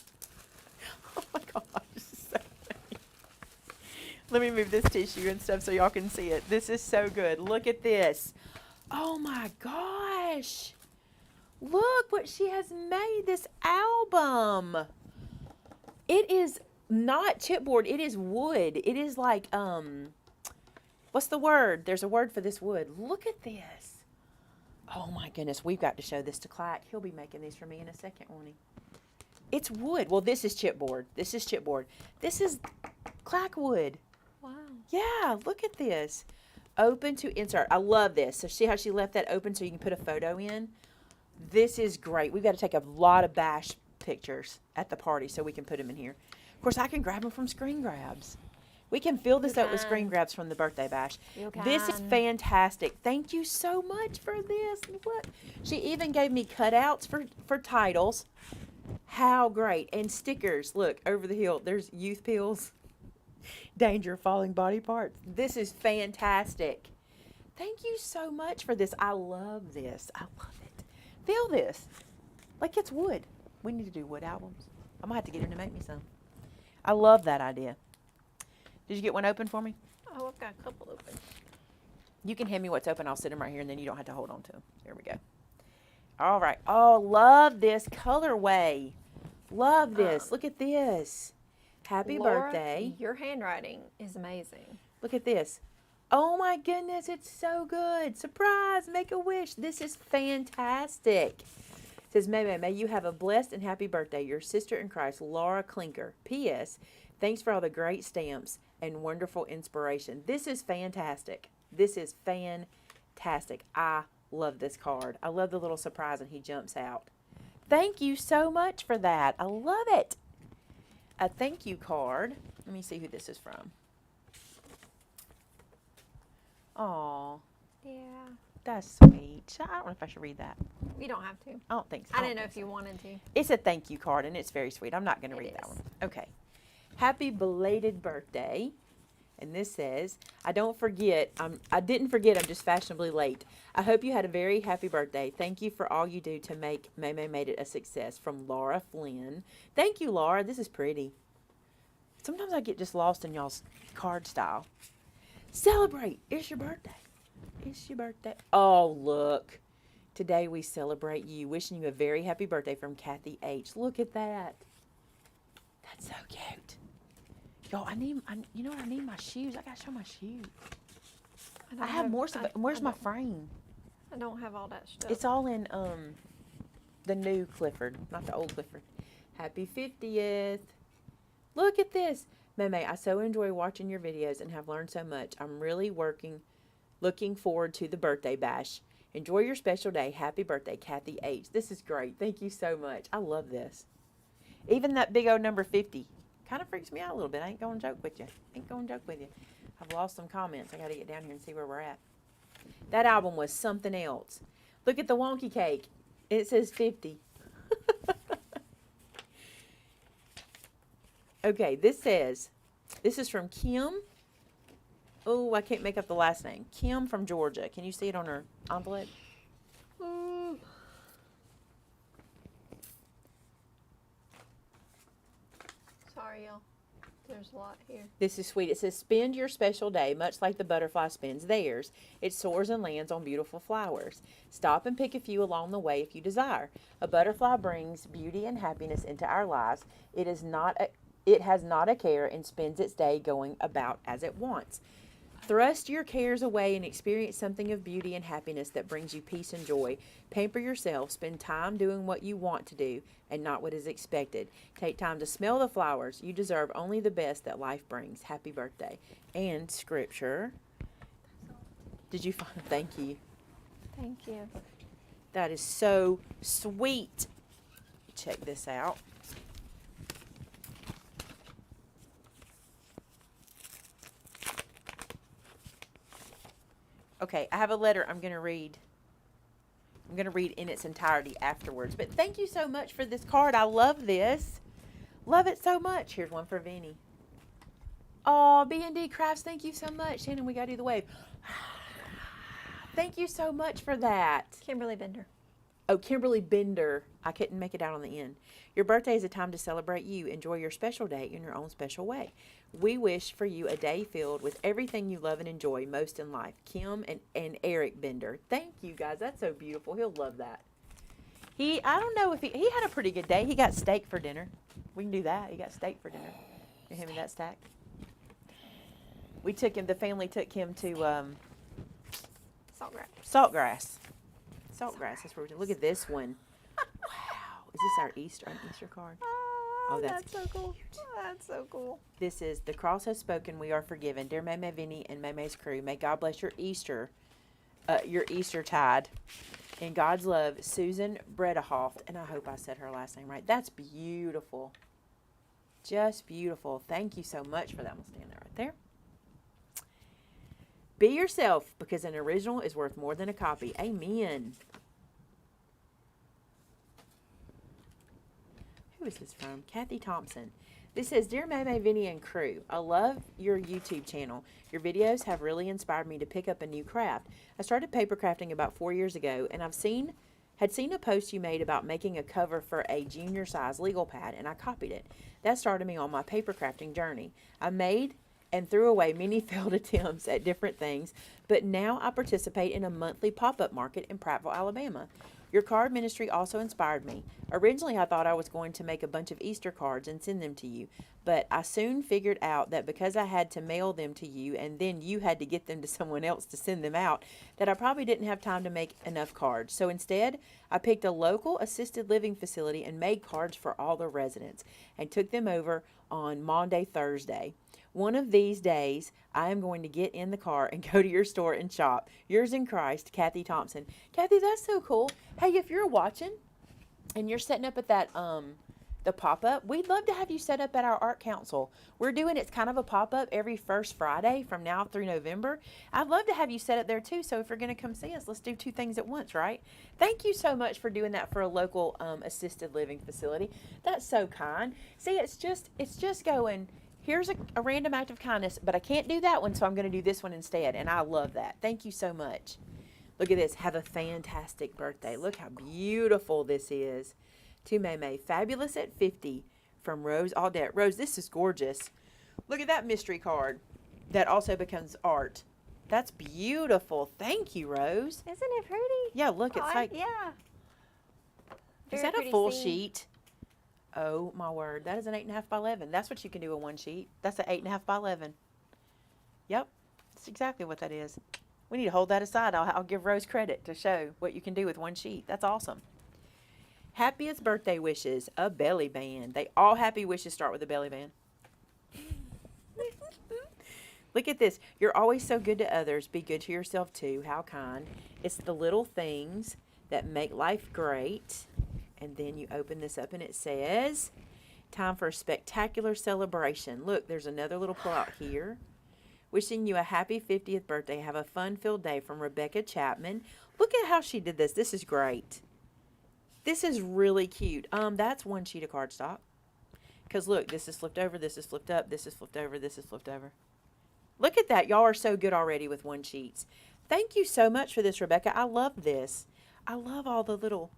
Oh, my gosh. This is so funny. Let me move this tissue and stuff so y'all can see it. This is so good. Look at this. Oh, my gosh. Look what she has made, this album. It is not chipboard. It is wood. It is like, what's the word? There's a word for this wood. Look at this. Oh my goodness, we've got to show this to Clack. He'll be making these for me in a second, won't he? It's wood. Well, this is chipboard. This is chipboard. This is Clack wood. Wow. Yeah, look at this. Open to insert. I love this. So see how she left that open so you can put a photo in? This is great. We've got to take a lot of bash pictures at the party so we can put them in here. Of course, I can grab them from Screen Grabs. We can fill this up with Screen Grabs from the birthday bash. This is fantastic. Thank you so much for this. What? She even gave me cutouts for titles. How great. And stickers. Look, over the hill. There's youth pills. Danger of falling body parts. This is fantastic. Thank you so much for this. I love this. I love it. Feel this. Like it's wood. We need to do wood albums. I'm going to have to get her to make me some. I love that idea. Did you get one open for me? Oh, I've got a couple open. You can hand me what's open. I'll sit them right here, and then you don't have to hold on to them. There we go. All right. Oh, love this colorway. Love this. Look at this. Happy Laura, birthday. Your handwriting is amazing. Look at this. Oh, my goodness. It's so good. Surprise. Make a wish. This is fantastic. It says, Maymay, may you have a blessed and happy birthday. Your sister in Christ, Laura Klinker. P.S. Thanks for all the great stamps and wonderful inspiration. This is fantastic. This is fantastic. I love this card. I love the little surprise and he jumps out. Thank you so much for that. I love it. A thank you card. Let me see who this is from. Aw, Yeah. that's sweet. I don't know if I should read that. You don't have to. I don't think so. I didn't know if you wanted to. It's a thank you card and it's very sweet. I'm not going to read that is. one. Okay. Happy belated birthday. And this says, I didn't forget, I'm just fashionably late. I hope you had a very happy birthday. Thank you for all you do to make Maymay Made It a success. From Laura Flynn. Thank you, Laura. This is pretty. Sometimes I get just lost in y'all's card style. Celebrate. It's your birthday. It's your birthday. Oh, look. Today we celebrate you. Wishing you a very happy birthday from Kathy H. Look at that. That's so cute. Yo, you know what? I need my shoes. I gotta show my shoes. I have more stuff. Where's my frame? I don't have all that stuff. It's all in the new Clifford, not the old Clifford. Happy 50th. Look at this. Maymay, I so enjoy watching your videos and have learned so much. I'm really looking forward to the birthday bash. Enjoy your special day. Happy birthday, Kathy H. This is great. Thank you so much. I love this. Even that big old number 50 kind of freaks me out a little bit. I ain't going to joke with you. I've lost some comments. I got to get down here and see where we're at. That album was something else. Look at the wonky cake. It says 50. Okay, this is from Kim. Oh, I can't make up the last name. Kim from Georgia. Can you see it on her envelope? Sorry, y'all. There's a lot here. This is sweet. It says, spend your special day much like the butterfly spends theirs. It soars and lands on beautiful flowers. Stop and pick a few along the way if you desire. A butterfly brings beauty and happiness into our lives. It has not a care and spends its day going about as it wants. Thrust your cares away and experience something of beauty and happiness that brings you peace and joy. Pamper yourself. Spend time doing what you want to do and not what is expected. Take time to smell the flowers. You deserve only the best that life brings. Happy birthday. And scripture. Did you find? Thank you. Thank you. That is so sweet. Check this out. Okay, I have a letter I'm going to read. I'm going to read in its entirety afterwards. But thank you so much for this card. I love this. Love it so much. Here's one for Vinny. Oh, B&D Crafts, thank you so much. Shannon, we got to do the wave. Thank you so much for that. Kimberly Bender. Oh, Kimberly Bender. I couldn't make it out on the end. Your birthday is a time to celebrate you. Enjoy your special day in your own special way. We wish for you a day filled with everything you love and enjoy most in life. Kim and Eric Bender. Thank you, guys. That's so beautiful. He'll love that. I don't know if he had a pretty good day. He got steak for dinner. We can do that. He got steak for dinner. You hand me that stack? The family took him to Saltgrass. Saltgrass. saltgrass. That's where look at this one. Wow. Is this our Easter card? Oh, that's so cool. Oh, that's so cool. This is The Cross Has Spoken, We Are Forgiven. Dear Maymay, Vinny, and Maymay's crew, may God bless your Easter tide. In God's love, Susan Bredehoft, and I hope I said her last name right. That's beautiful. Just beautiful. Thank you so much for that. We'll stand there right there. Be yourself, because an original is worth more than a copy. Amen. Who is this from? Kathy Thompson. This says, Dear Maymay, Vinny, and crew, I love your YouTube channel. Your videos have really inspired me to pick up a new craft. I started paper crafting about 4 years ago, and had seen a post you made about making a cover for a junior size legal pad, and I copied it. That started me on my paper crafting journey. I made and threw away many failed attempts at different things, but now I participate in a monthly pop-up market in Prattville, Alabama. Your card ministry also inspired me. Originally, I thought I was going to make a bunch of Easter cards and send them to you, but I soon figured out that because I had to mail them to you and then you had to get them to someone else to send them out, that I probably didn't have time to make enough cards. So instead, I picked a local assisted living facility and made cards for all the residents and took them over on Maundy Thursday. One of these days, I am going to get in the car and go to your store and shop. Yours in Christ, Kathy Thompson. Kathy, that's so cool. Hey, if you're watching and you're setting up at that the pop-up, we'd love to have you set up at our art council. We're doing it's kind of a pop-up every first Friday from now through November. I'd love to have you set up there too. So if you're going to come see us, let's do two things at once, right? Thank you so much for doing that for a local assisted living facility. That's so kind. See, it's just going. Here's a random act of kindness, but I can't do that one, so I'm going to do this one instead, and I love that. Thank you so much. Look at this. Have a fantastic birthday. Look how beautiful this is. To Maymay, fabulous at 50, from Rose Audette. Rose, this is gorgeous. Look at that mystery card that also becomes art. That's beautiful. Thank you, Rose. Isn't it pretty? Yeah, look, it's like... Yeah. Is that a full sheet? Oh, my word. That is an 8.5 by 11. That's what you can do in one sheet. That's an 8.5 by 11. Yep. That's exactly what that is. We need to hold that aside. I'll give Rose credit to show what you can do with one sheet. That's awesome. Happiest birthday wishes. A belly band. All happy wishes start with a belly band. Look at this. You're always so good to others. Be good to yourself, too. How kind. It's the little things that make life great. And then you open this up and it says, time for a spectacular celebration. Look, there's another little pull out here. Wishing you a happy 50th birthday. Have a fun-filled day, from Rebecca Chapman. Look at how she did this. This is great. This is really cute. That's one sheet of cardstock. Because look, this is flipped over, this is flipped up, this is flipped over, this is flipped over. Look at that. Y'all are so good already with one sheets. Thank you so much for this, Rebecca. I love this. I love all the little...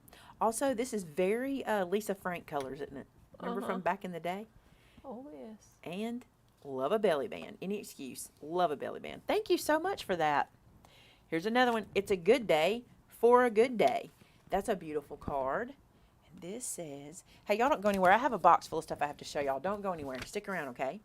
Also, this is very Lisa Frank colors, isn't it? Remember from back in the day? Oh, yes. And love a belly band. Any excuse. Love a belly band. Thank you so much for that. Here's another one. It's a good day for a good day. That's a beautiful card. And this says, hey, y'all don't go anywhere. I have a box full of stuff I have to show y'all. Don't go anywhere. Stick around, okay?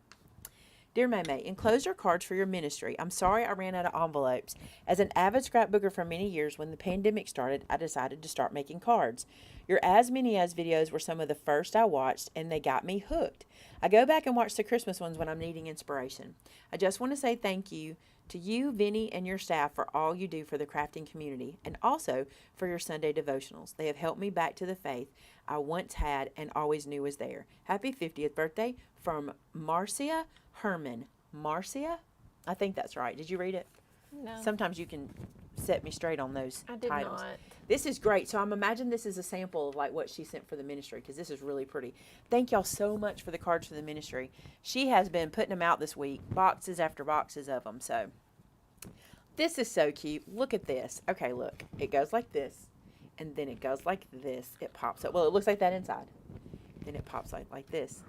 Dear Maymay, enclosed are cards for your ministry. I'm sorry I ran out of envelopes. As an avid scrapbooker for many years, when the pandemic started, I decided to start making cards. Your As Many As videos were some of the first I watched, and they got me hooked. I go back and watch the Christmas ones when I'm needing inspiration. I just want to say thank you to you, Vinny, and your staff for all you do for the crafting community, and also for your Sunday devotionals. They have helped me back to the faith I once had and always knew was there. Happy 50th birthday from Marcia Herman. Marcia? I think that's right. Did you read it? No. Sometimes you can set me straight on those I did titles. not. This is great. So I'm imagining this is a sample of like what she sent for the ministry, because this is really pretty. Thank y'all so much for the cards for the ministry. She has been putting them out this week, boxes after boxes of them. So this is so cute. Look at this. Okay, look. It goes like this, and then it goes like this. It pops up. Well, it looks like that inside. Then it pops like this.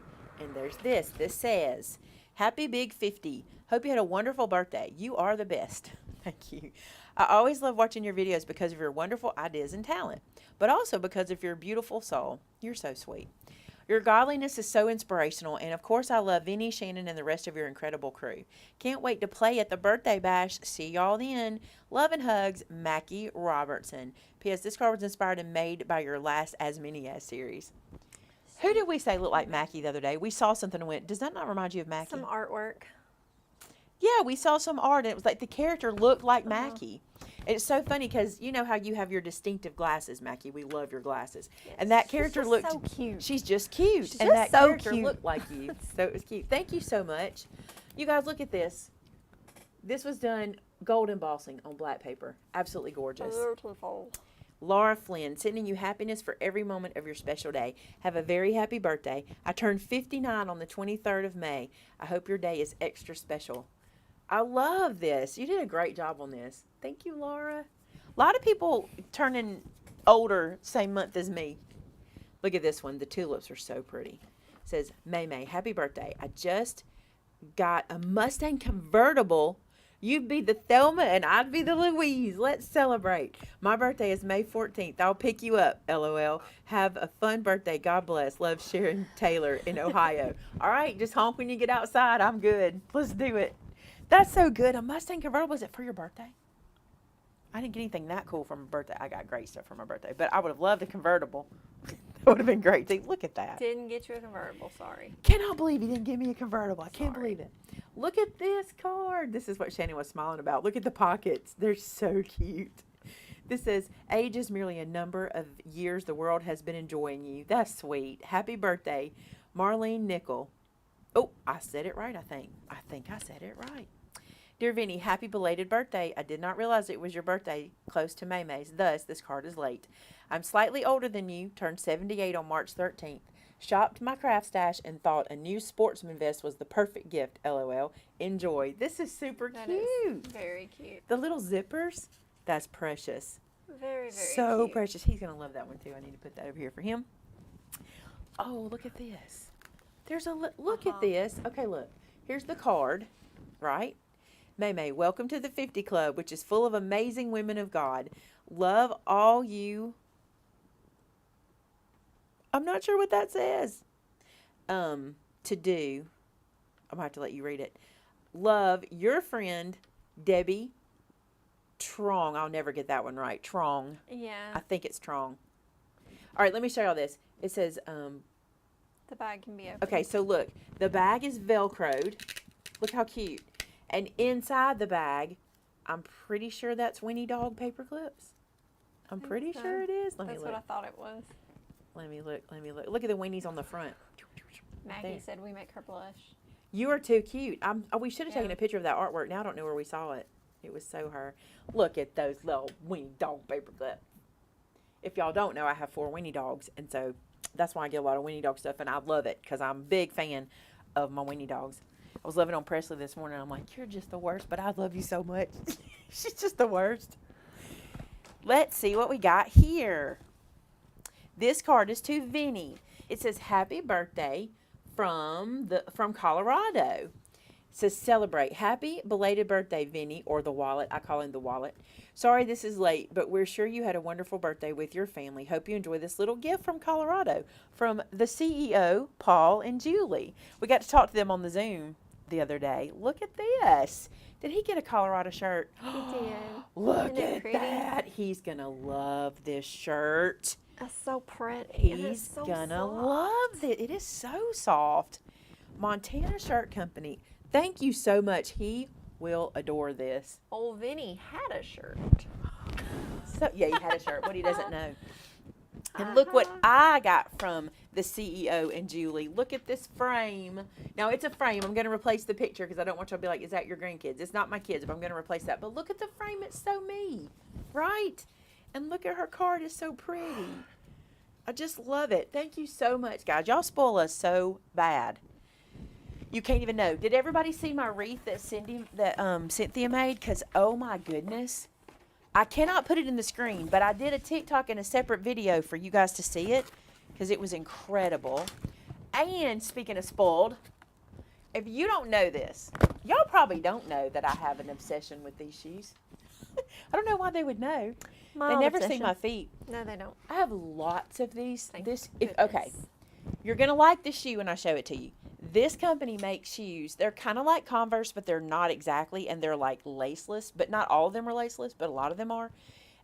And there's this. This says, Happy Big 50. Hope you had a wonderful birthday. You are the best. Thank you. I always love watching your videos because of your wonderful ideas and talent, but also because of your beautiful soul. You're so sweet. Your godliness is so inspirational, and of course I love Vinny, Shannon, and the rest of your incredible crew. Can't wait to play at the birthday bash. See y'all then. Love and hugs, Mackie Robertson. P.S. This card was inspired and made by your last As Many As series. Who did we say looked like Mackie the other day? We saw something and went, does that not remind you of Mackie? Some artwork. Yeah, we saw some art, and it was like the character looked like Mackie. And it's so funny because you know how you have your distinctive glasses, Mackie. We love your glasses. Yes. And that She's character just looked so cute. She's just cute. She's and just that so character cute. looked like you. So it was cute. Thank you so much. You guys, look at this. This was done gold embossing on black paper. Absolutely gorgeous. Beautiful. Laura Flynn, sending you happiness for every moment of your special day. Have a very happy birthday. I turned 59 on the 23rd of May. I hope your day is extra special. I love this. You did a great job on this. Thank you, Laura. A lot of people turning older same month as me. Look at this one. The tulips are so pretty. It says, Maymay, happy birthday. I just got a Mustang convertible. You'd be the Thelma and I'd be the Louise. Let's celebrate. My birthday is May 14th. I'll pick you up. LOL. Have a fun birthday. God bless. Love, Sharon Taylor in Ohio. All right. Just honk when you get outside. I'm good. Let's do it. That's so good. A Mustang convertible. Is it for your birthday? I didn't get anything that cool for my birthday. I got great stuff for my birthday. But I would have loved a convertible. That would have been great. See, look at that. Didn't get you a convertible, sorry. Cannot believe you didn't give me a convertible. I can't Sorry. believe it. Look at this card. This is what Shannon was smiling about. Look at the pockets. They're so cute. This says, age is merely a number of years the world has been enjoying you. That's sweet. Happy birthday, Marlene Nickel. Oh, I said it right, I think. I think I said it right. Dear Vinny, happy belated birthday. I did not realize it was your birthday close to Maymay's. Thus, this card is late. I'm slightly older than you, turned 78 on March 13th. Shopped my craft stash and thought a new sportsman vest was the perfect gift. LOL. Enjoy. This is super That cute. is very cute. The little zippers, that's precious. Very, very So cute. precious. He's going to love that one too. I need to put that over here for him. Oh, look at this. There's a look at this. Okay, look. Here's the card, right? Maymay, welcome to the 50 Club, which is full of amazing women of God. Love all you. I'm not sure what that says. To do. I'm going to have to let you read it. Love your friend, Debbie Trong. I'll never get that one right. Trong. Yeah. I think it's Trong. All right, let me show y'all this. It says, The bag can be open. okay, so look. The bag is Velcroed. Look how cute. And inside the bag, I'm pretty sure that's Winnie Dog paper clips. I'm think pretty so. sure it is. Let That's me what I look. thought it was. Let me look. Let me look. Look at the weenies on the front. Maggie there. said we make her blush. You are too cute. We should have taken Yeah. a picture of that artwork. Now I don't know where we saw it. It was so her. Look at those little Winnie Dog paper clips. If y'all don't know, I have 4 Winnie Dogs, and so that's why I get a lot of Winnie Dog stuff, and I love it because I'm a big fan of my Winnie Dogs. I was loving on Presley this morning. I'm like, you're just the worst, but I love you so much. She's just the worst. Let's see what we got here. This card is to Vinny. It says, happy birthday from Colorado. It says, celebrate. Happy belated birthday, Vinny, or the wallet. I call him the wallet. Sorry this is late, but we're sure you had a wonderful birthday with your family. Hope you enjoy this little gift from Colorado from the CEO, Paul and Julie. We got to talk to them on the Zoom the other day. Look at this. Did he get a Colorado shirt? He did. Look Isn't it at pretty? that. He's going to love this shirt. That's so pretty. and it's He's so gonna soft. love it. It is so soft. Montana Shirt Company. Thank you so much. He will adore this. Old Vinny had a shirt. So yeah, he had a shirt. What he doesn't know. And look what I got from the CEO and Julie. Look at this frame. Now it's a frame. I'm going to replace the picture because I don't want y'all to be like, is that your grandkids? It's not my kids, but I'm going to replace that. But look at the frame. It's so me, right? And look at her card. It's so pretty. I just love it. Thank you so much, guys. Y'all spoil us so bad. You can't even know. Did everybody see my wreath that Cynthia made? Because, oh my goodness. I cannot put it in the screen, but I did a TikTok and a separate video for you guys to see it because it was incredible. And speaking of spoiled, if you don't know this, y'all probably don't know that I have an obsession with these shoes. I don't know why they would know. They Mild never see obsession. my feet. No, they don't. I have lots of these. Thank Okay. goodness. You're going to like the shoe when I show it to you. This company makes shoes. They're kind of like Converse, but they're not exactly. And they're like laceless, but not all of them are laceless, but a lot of them are.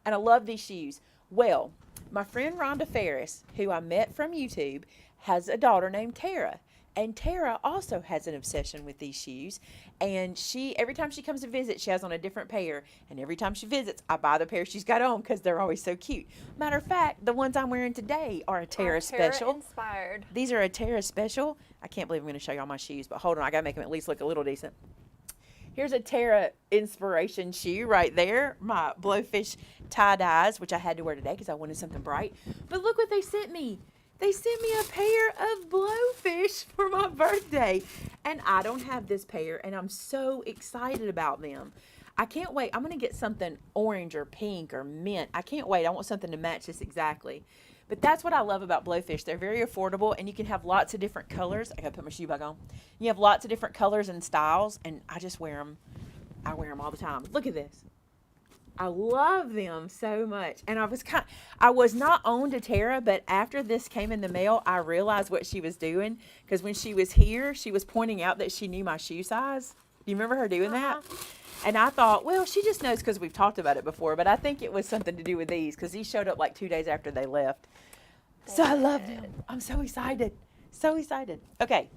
And I love these shoes. Well, my friend Rhonda Ferris, who I met from YouTube, has a daughter named Tara. And Tara also has an obsession with these shoes. And every time she comes to visit, she has on a different pair. And every time she visits, I buy the pair she's got on because they're always so cute. Matter of fact, the ones I'm wearing today are a Tara special. Inspired. These are a Tara special. I can't believe I'm going to show you all my shoes, but hold on. I got to make them at least look a little decent. Here's a Tara inspiration shoe right there. My Blowfish tie-dyes, which I had to wear today because I wanted something bright. But look what they sent me. They sent me a pair of Blowfish for my birthday. And I don't have this pair, and I'm so excited about them. I can't wait. I'm going to get something orange or pink or mint. I can't wait. I want something to match this exactly. But that's what I love about Blowfish. They're very affordable, and you can have lots of different colors. I got to put my shoe back on. You have lots of different colors and styles, and I just wear them. I wear them all the time. Look at this. I love them so much. And I was not on to Tara, but after this came in the mail, I realized what she was doing. Because when she was here, she was pointing out that she knew my shoe size. Do you remember her doing that? And I thought, well, she just knows because we've talked about it before. But I think it was something to do with these because these showed up like 2 days after they left. So I love them. I'm so excited. So excited. Okay.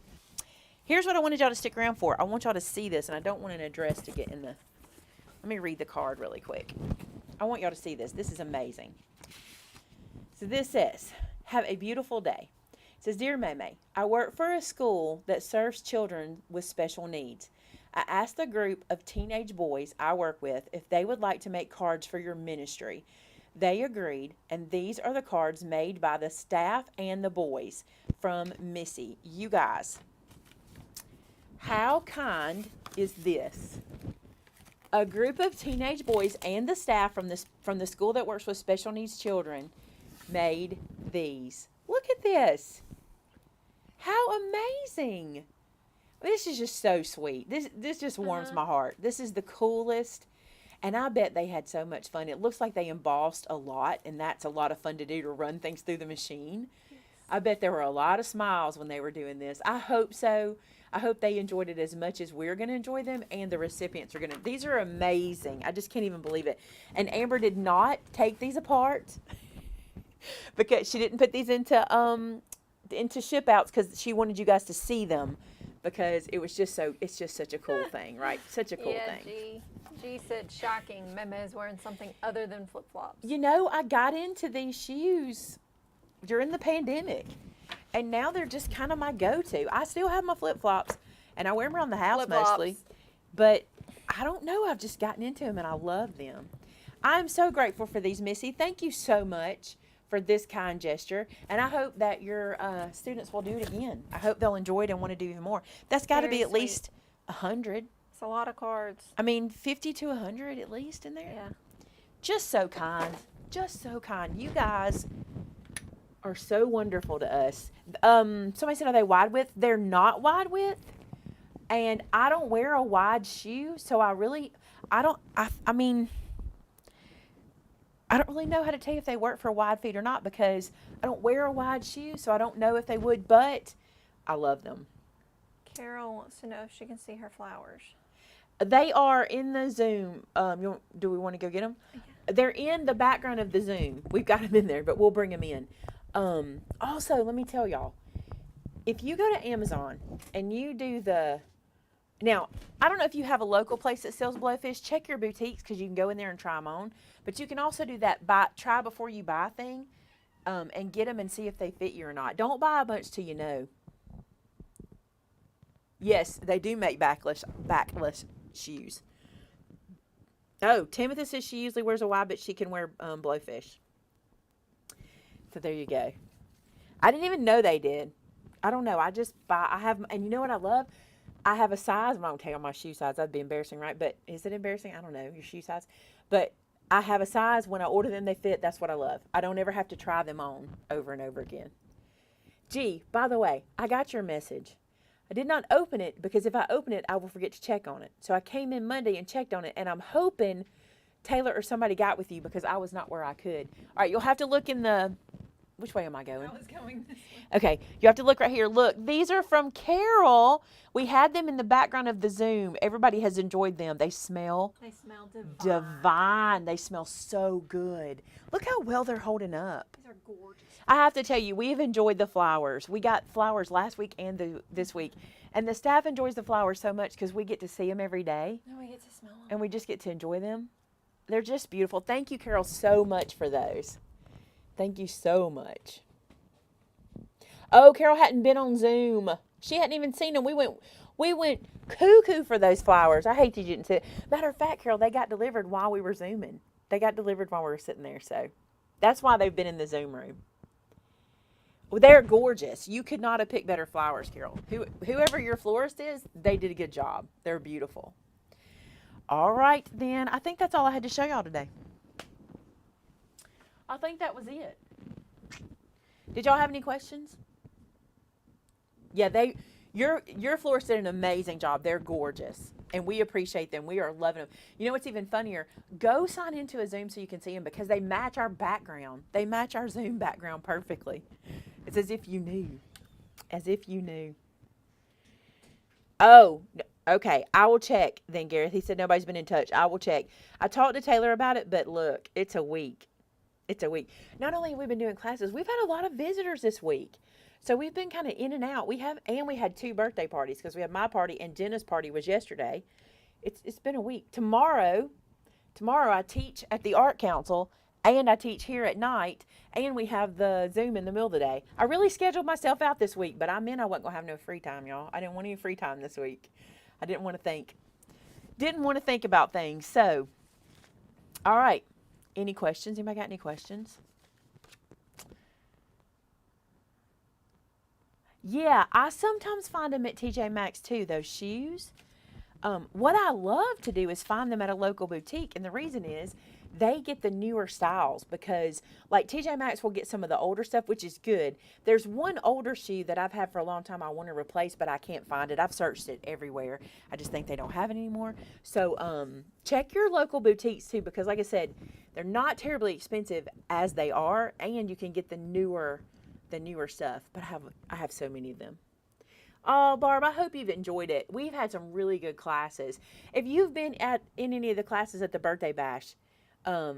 Here's what I wanted y'all to stick around for. I want y'all to see this, and I don't want an address to get in the... Let me read the card really quick. I want y'all to see this. This is amazing. So this says, have a beautiful day. It says, Dear Maymay, I work for a school that serves children with special needs. I asked the group of teenage boys I work with if they would like to make cards for your ministry. They agreed, and these are the cards made by the staff and the boys from Missy. You guys, how kind is this? A group of teenage boys and the staff from the school that works with special needs children made these. Look at this. How amazing. This is just so sweet. This just warms my heart. This is the coolest. And I bet they had so much fun. It looks like they embossed a lot, and that's a lot of fun to do, to run things through the machine. Yes. I bet there were a lot of smiles when they were doing this. I hope so. I hope they enjoyed it as much as we're going to enjoy them, and the recipients are going to. These are amazing. I just can't even believe it. And Amber did not take these apart because she didn't put these into ship outs because she wanted you guys to see them, because it's just such a cool thing, right? Such a cool thing. G said, shocking. Maymay is wearing something other than flip-flops. You know, I got into these shoes during the pandemic. And now they're just kind of my go-to. I still have my flip-flops, and I wear them around the house mostly. But I don't know. I've just gotten into them, and I love them. I'm so grateful for these, Missy. Thank you so much for this kind gesture. And I hope that your students will do it again. I hope they'll enjoy it and want to do even more. That's got to be at least 100. It's a lot of cards. I mean, 50 to 100 at least in there. Yeah. Just so kind. Just so kind. You guys are so wonderful to us. Somebody said, are they wide width? They're not wide width. And I don't wear a wide shoe, so I mean, I don't really know how to tell you if they work for wide feet or not, because I don't wear a wide shoe, so I don't know if they would, but I love them. Carol wants to know if she can see her flowers. They are in the Zoom. Do we want to go get them? Yeah. They're in the background of the Zoom. We've got them in there, but we'll bring them in. Also, let me tell y'all, if you go to Amazon and you do now, I don't know if you have a local place that sells Blowfish. Check your boutiques, because you can go in there and try them on. But you can also do that try before you buy thing, and get them and see if they fit you or not. Don't buy a bunch till you know. Yes, they do make backless shoes. Oh, Timothy says she usually wears a wide, but she can wear Blowfish. So there you go. I didn't even know they did. I don't know. And you know what I love? I have a size. I'm not going to tell you my shoe size. That'd be embarrassing, right? But is it embarrassing? I don't know, your shoe size. But I have a size. When I order them, they fit. That's what I love. I don't ever have to try them on over and over again. Gee, by the way, I got your message. I did not open it, because if I open it, I will forget to check on it. So I came in Monday and checked on it, and I'm hoping Taylor or somebody got with you, because I was not where I could. All right, you'll have to look in the which way am I going? I was going this way. Okay, you have to look right here. Look, these are from Carol. We had them in the background of the Zoom. Everybody has enjoyed them. They smell They smell divine. divine. They smell so good. Look how well they're holding up. These are gorgeous. I have to tell you, we've enjoyed the flowers. We got flowers last week and this week. And the staff enjoys the flowers so much because we get to see them every day. No, we get to smell them. And we just get to enjoy them. They're just beautiful. Thank you, Carol, so much for those. Thank you so much. Oh, Carol hadn't been on Zoom. She hadn't even seen them. We went cuckoo for those flowers. I hate that you didn't see it. Matter of fact, Carol, they got delivered while we were Zooming. They got delivered while we were sitting there. So that's why they've been in the Zoom room. Well, they're gorgeous. You could not have picked better flowers, Carol. Whoever your florist is, they did a good job. They're beautiful. All right, then. I think that's all I had to show y'all today. I think that was it. Did y'all have any questions? Yeah, your florist did an amazing job. They're gorgeous, and we appreciate them. We are loving them. You know what's even funnier? Go sign into a Zoom so you can see them because they match our background. They match our Zoom background perfectly. It's as if you knew. As if you knew. Oh, okay. I will check then, Gareth. He said nobody's been in touch. I will check. I talked to Taylor about it, but look, it's a week. It's a week. Not only have we been doing classes, we've had a lot of visitors this week. So we've been kind of in and out. We had 2 birthday parties because we had my party and Jenna's party was yesterday. It's been a week. Tomorrow I teach at the Art Council and I teach here at night and we have the Zoom in the middle of the day. I really scheduled myself out this week, but I wasn't going to have no free time, y'all. I didn't want any free time this week. I didn't want to think. Didn't want to think about things. So, all right. Any questions? Anybody got any questions? Yeah, I sometimes find them at TJ Maxx too, those shoes. What I love to do is find them at a local boutique, and the reason is they get the newer styles because like TJ Maxx will get some of the older stuff, which is good. There's one older shoe that I've had for a long time I want to replace, but I can't find it. I've searched it everywhere. I just think they don't have it anymore. So check your local boutiques too because like I said, they're not terribly expensive as they are, and you can get the newer stuff. But I have so many of them. Oh, Barb, I hope you've enjoyed it. We've had some really good classes. If you've been in any of the classes at the birthday bash, I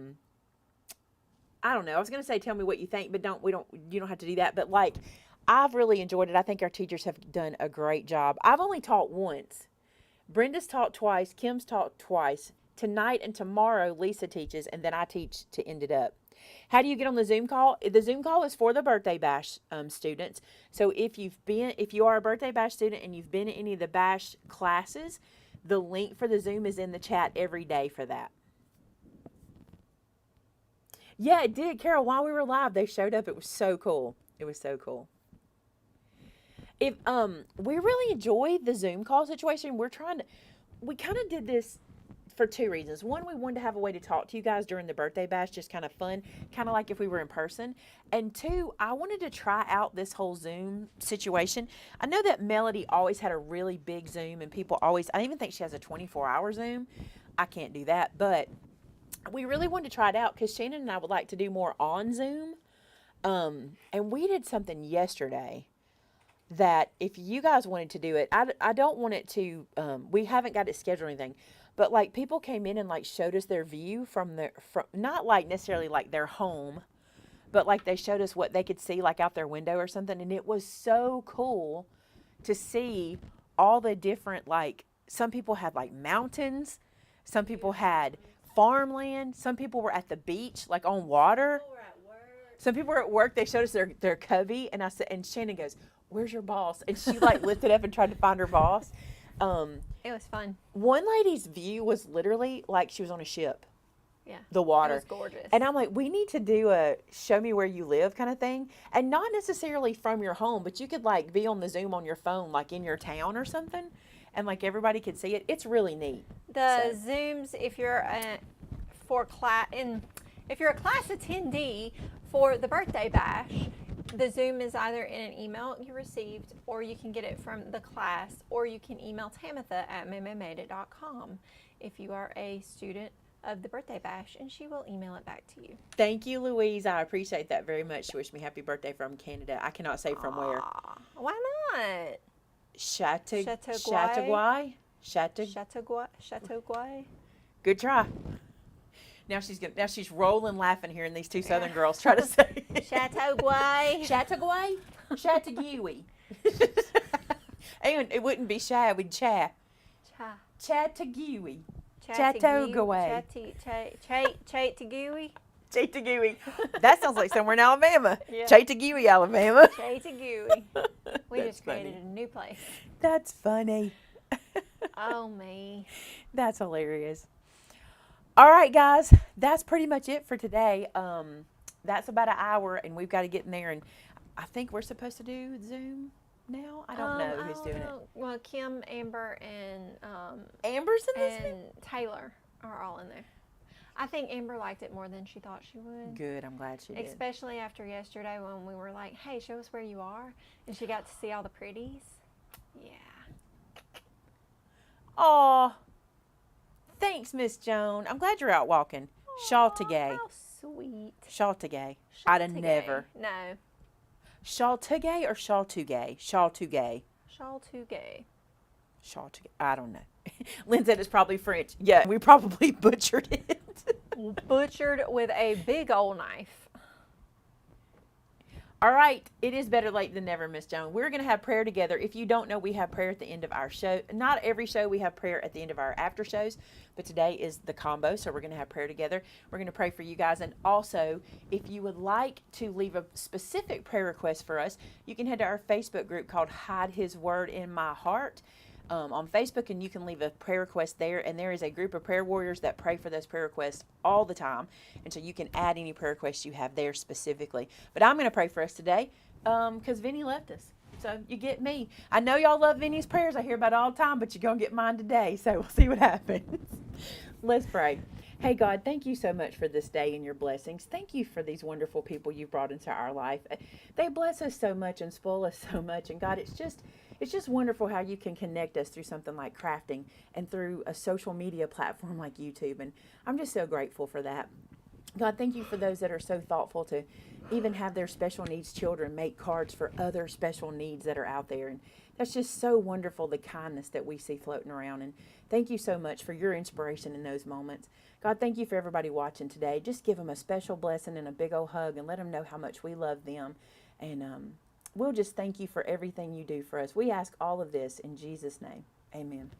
don't know. I was going to say tell me what you think, but you don't have to do that. But like, I've really enjoyed it. I think our teachers have done a great job. I've only taught once. Brenda's taught twice. Kim's taught twice. Tonight and tomorrow, Lisa teaches, and then I teach to end it up. How do you get on the Zoom call? The Zoom call is for the birthday bash students. So if you are a birthday bash student and you've been in any of the bash classes, the link for the Zoom is in the chat every day for that. Yeah, it did, Carol. While we were live, they showed up. It was so cool. It was so cool. If we really enjoyed the Zoom call situation. We kind of did this for 2 reasons. One, we wanted to have a way to talk to you guys during the birthday bash, just kind of fun, kind of like if we were in person. And 2, I wanted to try out this whole Zoom situation. I know that Melody always had a really big Zoom and I even think she has a 24-hour Zoom. I can't do that, but we really wanted to try it out because Shannon and I would like to do more on Zoom. And we did something yesterday that if you guys wanted to do it, I don't want it to, we haven't got it scheduled or anything, but like people came in and like showed us their view from not like necessarily like their home, but like they showed us what they could see like out their window or something. And it was so cool to see all the different, like some people had like mountains, some people had farmland, some people were at the beach, like on water. Some people were at work. They showed us their cubby, and and Shannon goes, "Where's your boss?" And she like lifted up and tried to find her boss. It was fun. One lady's view was literally like she was on a ship. Yeah. The water. It was gorgeous. And I'm like, we need to do a show me where you live kind of thing. And not necessarily from your home, but you could like be on the Zoom on your phone, like in your town or something. And like everybody could see it. It's really neat. The Zooms, if you're a class attendee for the birthday bash, the Zoom is either in an email you received, or you can get it from the class, or you can email Tamitha at MaymayMadeIt.com if you are a student of the birthday bash, and she will email it back to you. Thank you, Louise. I appreciate that very much. She wished me happy birthday from Canada. I cannot say from where. Aw, why not? Chateauguay. Chateauguay. Good try. Now she's rolling laughing hearing these two Southern girls try to say it. Chateauguay. Chateauguay. Chateauguay. And it wouldn't be shy, it would cha. Chateauguay. Chateauguay. Chateauguay. Chateauguay. That sounds like somewhere in Alabama. Yeah. Chateauguay, Alabama. Chateauguay. We That's just created funny. a new place. That's funny. Oh, me. That's hilarious. All right, guys, that's pretty much it for today. That's about an hour, and we've got to get in there. And I think we're supposed to do Zoom now. I don't know who's doing it. Well, Kim, Amber, and Amber's in this. and Taylor are all in there. I think Amber liked it more than she thought she would. Good. I'm glad she did. Especially after yesterday when we were like, hey, show us where you are. And she got to see all the pretties. Yeah. Aw. Thanks, Miss Joan. I'm glad you're out walking. Chateauguay. How sweet. Chateauguay. I'd have Chateauguay. never. No. Chateauguay or Chateauguay? Chateauguay. Chateauguay. Chateauguay. I don't know. Lynn said it's probably French. Yeah, we probably butchered it. Butchered with a big old knife. All right, it is better late than never, Miss Joan. We're going to have prayer together. If you don't know, we have prayer at the end of our show. Not every show we have prayer at the end of our after shows, but today is the combo, so we're going to have prayer together. We're going to pray for you guys. And also, if you would like to leave a specific prayer request for us, you can head to our Facebook group called Hide His Word in My Heart on Facebook, and you can leave a prayer request there. And there is a group of prayer warriors that pray for those prayer requests all the time. And so you can add any prayer requests you have there specifically. But I'm going to pray for us today because Vinny left us. So you get me. I know y'all love Vinny's prayers. I hear about it all the time, but you're going to get mine today. So we'll see what happens. Let's pray. Hey, God, thank you so much for this day and your blessings. Thank you for these wonderful people you've brought into our life. They bless us so much and spoil us so much. And God, it's just wonderful how you can connect us through something like crafting and through a social media platform like YouTube. And I'm just so grateful for that. God, thank you for those that are so thoughtful to even have their special needs children make cards for other special needs that are out there. And that's just so wonderful, the kindness that we see floating around. And thank you so much for your inspiration in those moments. God, thank you for everybody watching today. Just give them a special blessing and a big old hug and let them know how much we love them. And we'll just thank you for everything you do for us. We ask all of this in Jesus' name. Amen.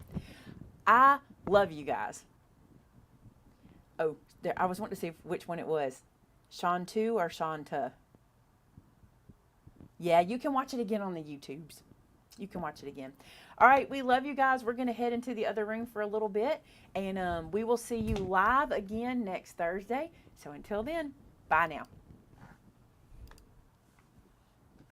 I love you guys. Oh, I was wanting to see which one it was. Shantu or Shanta? Yeah, you can watch it again on the YouTubes. You can watch it again. All right, we love you guys. We're going to head into the other room for a little bit. And we will see you live again next Thursday. So until then, bye now.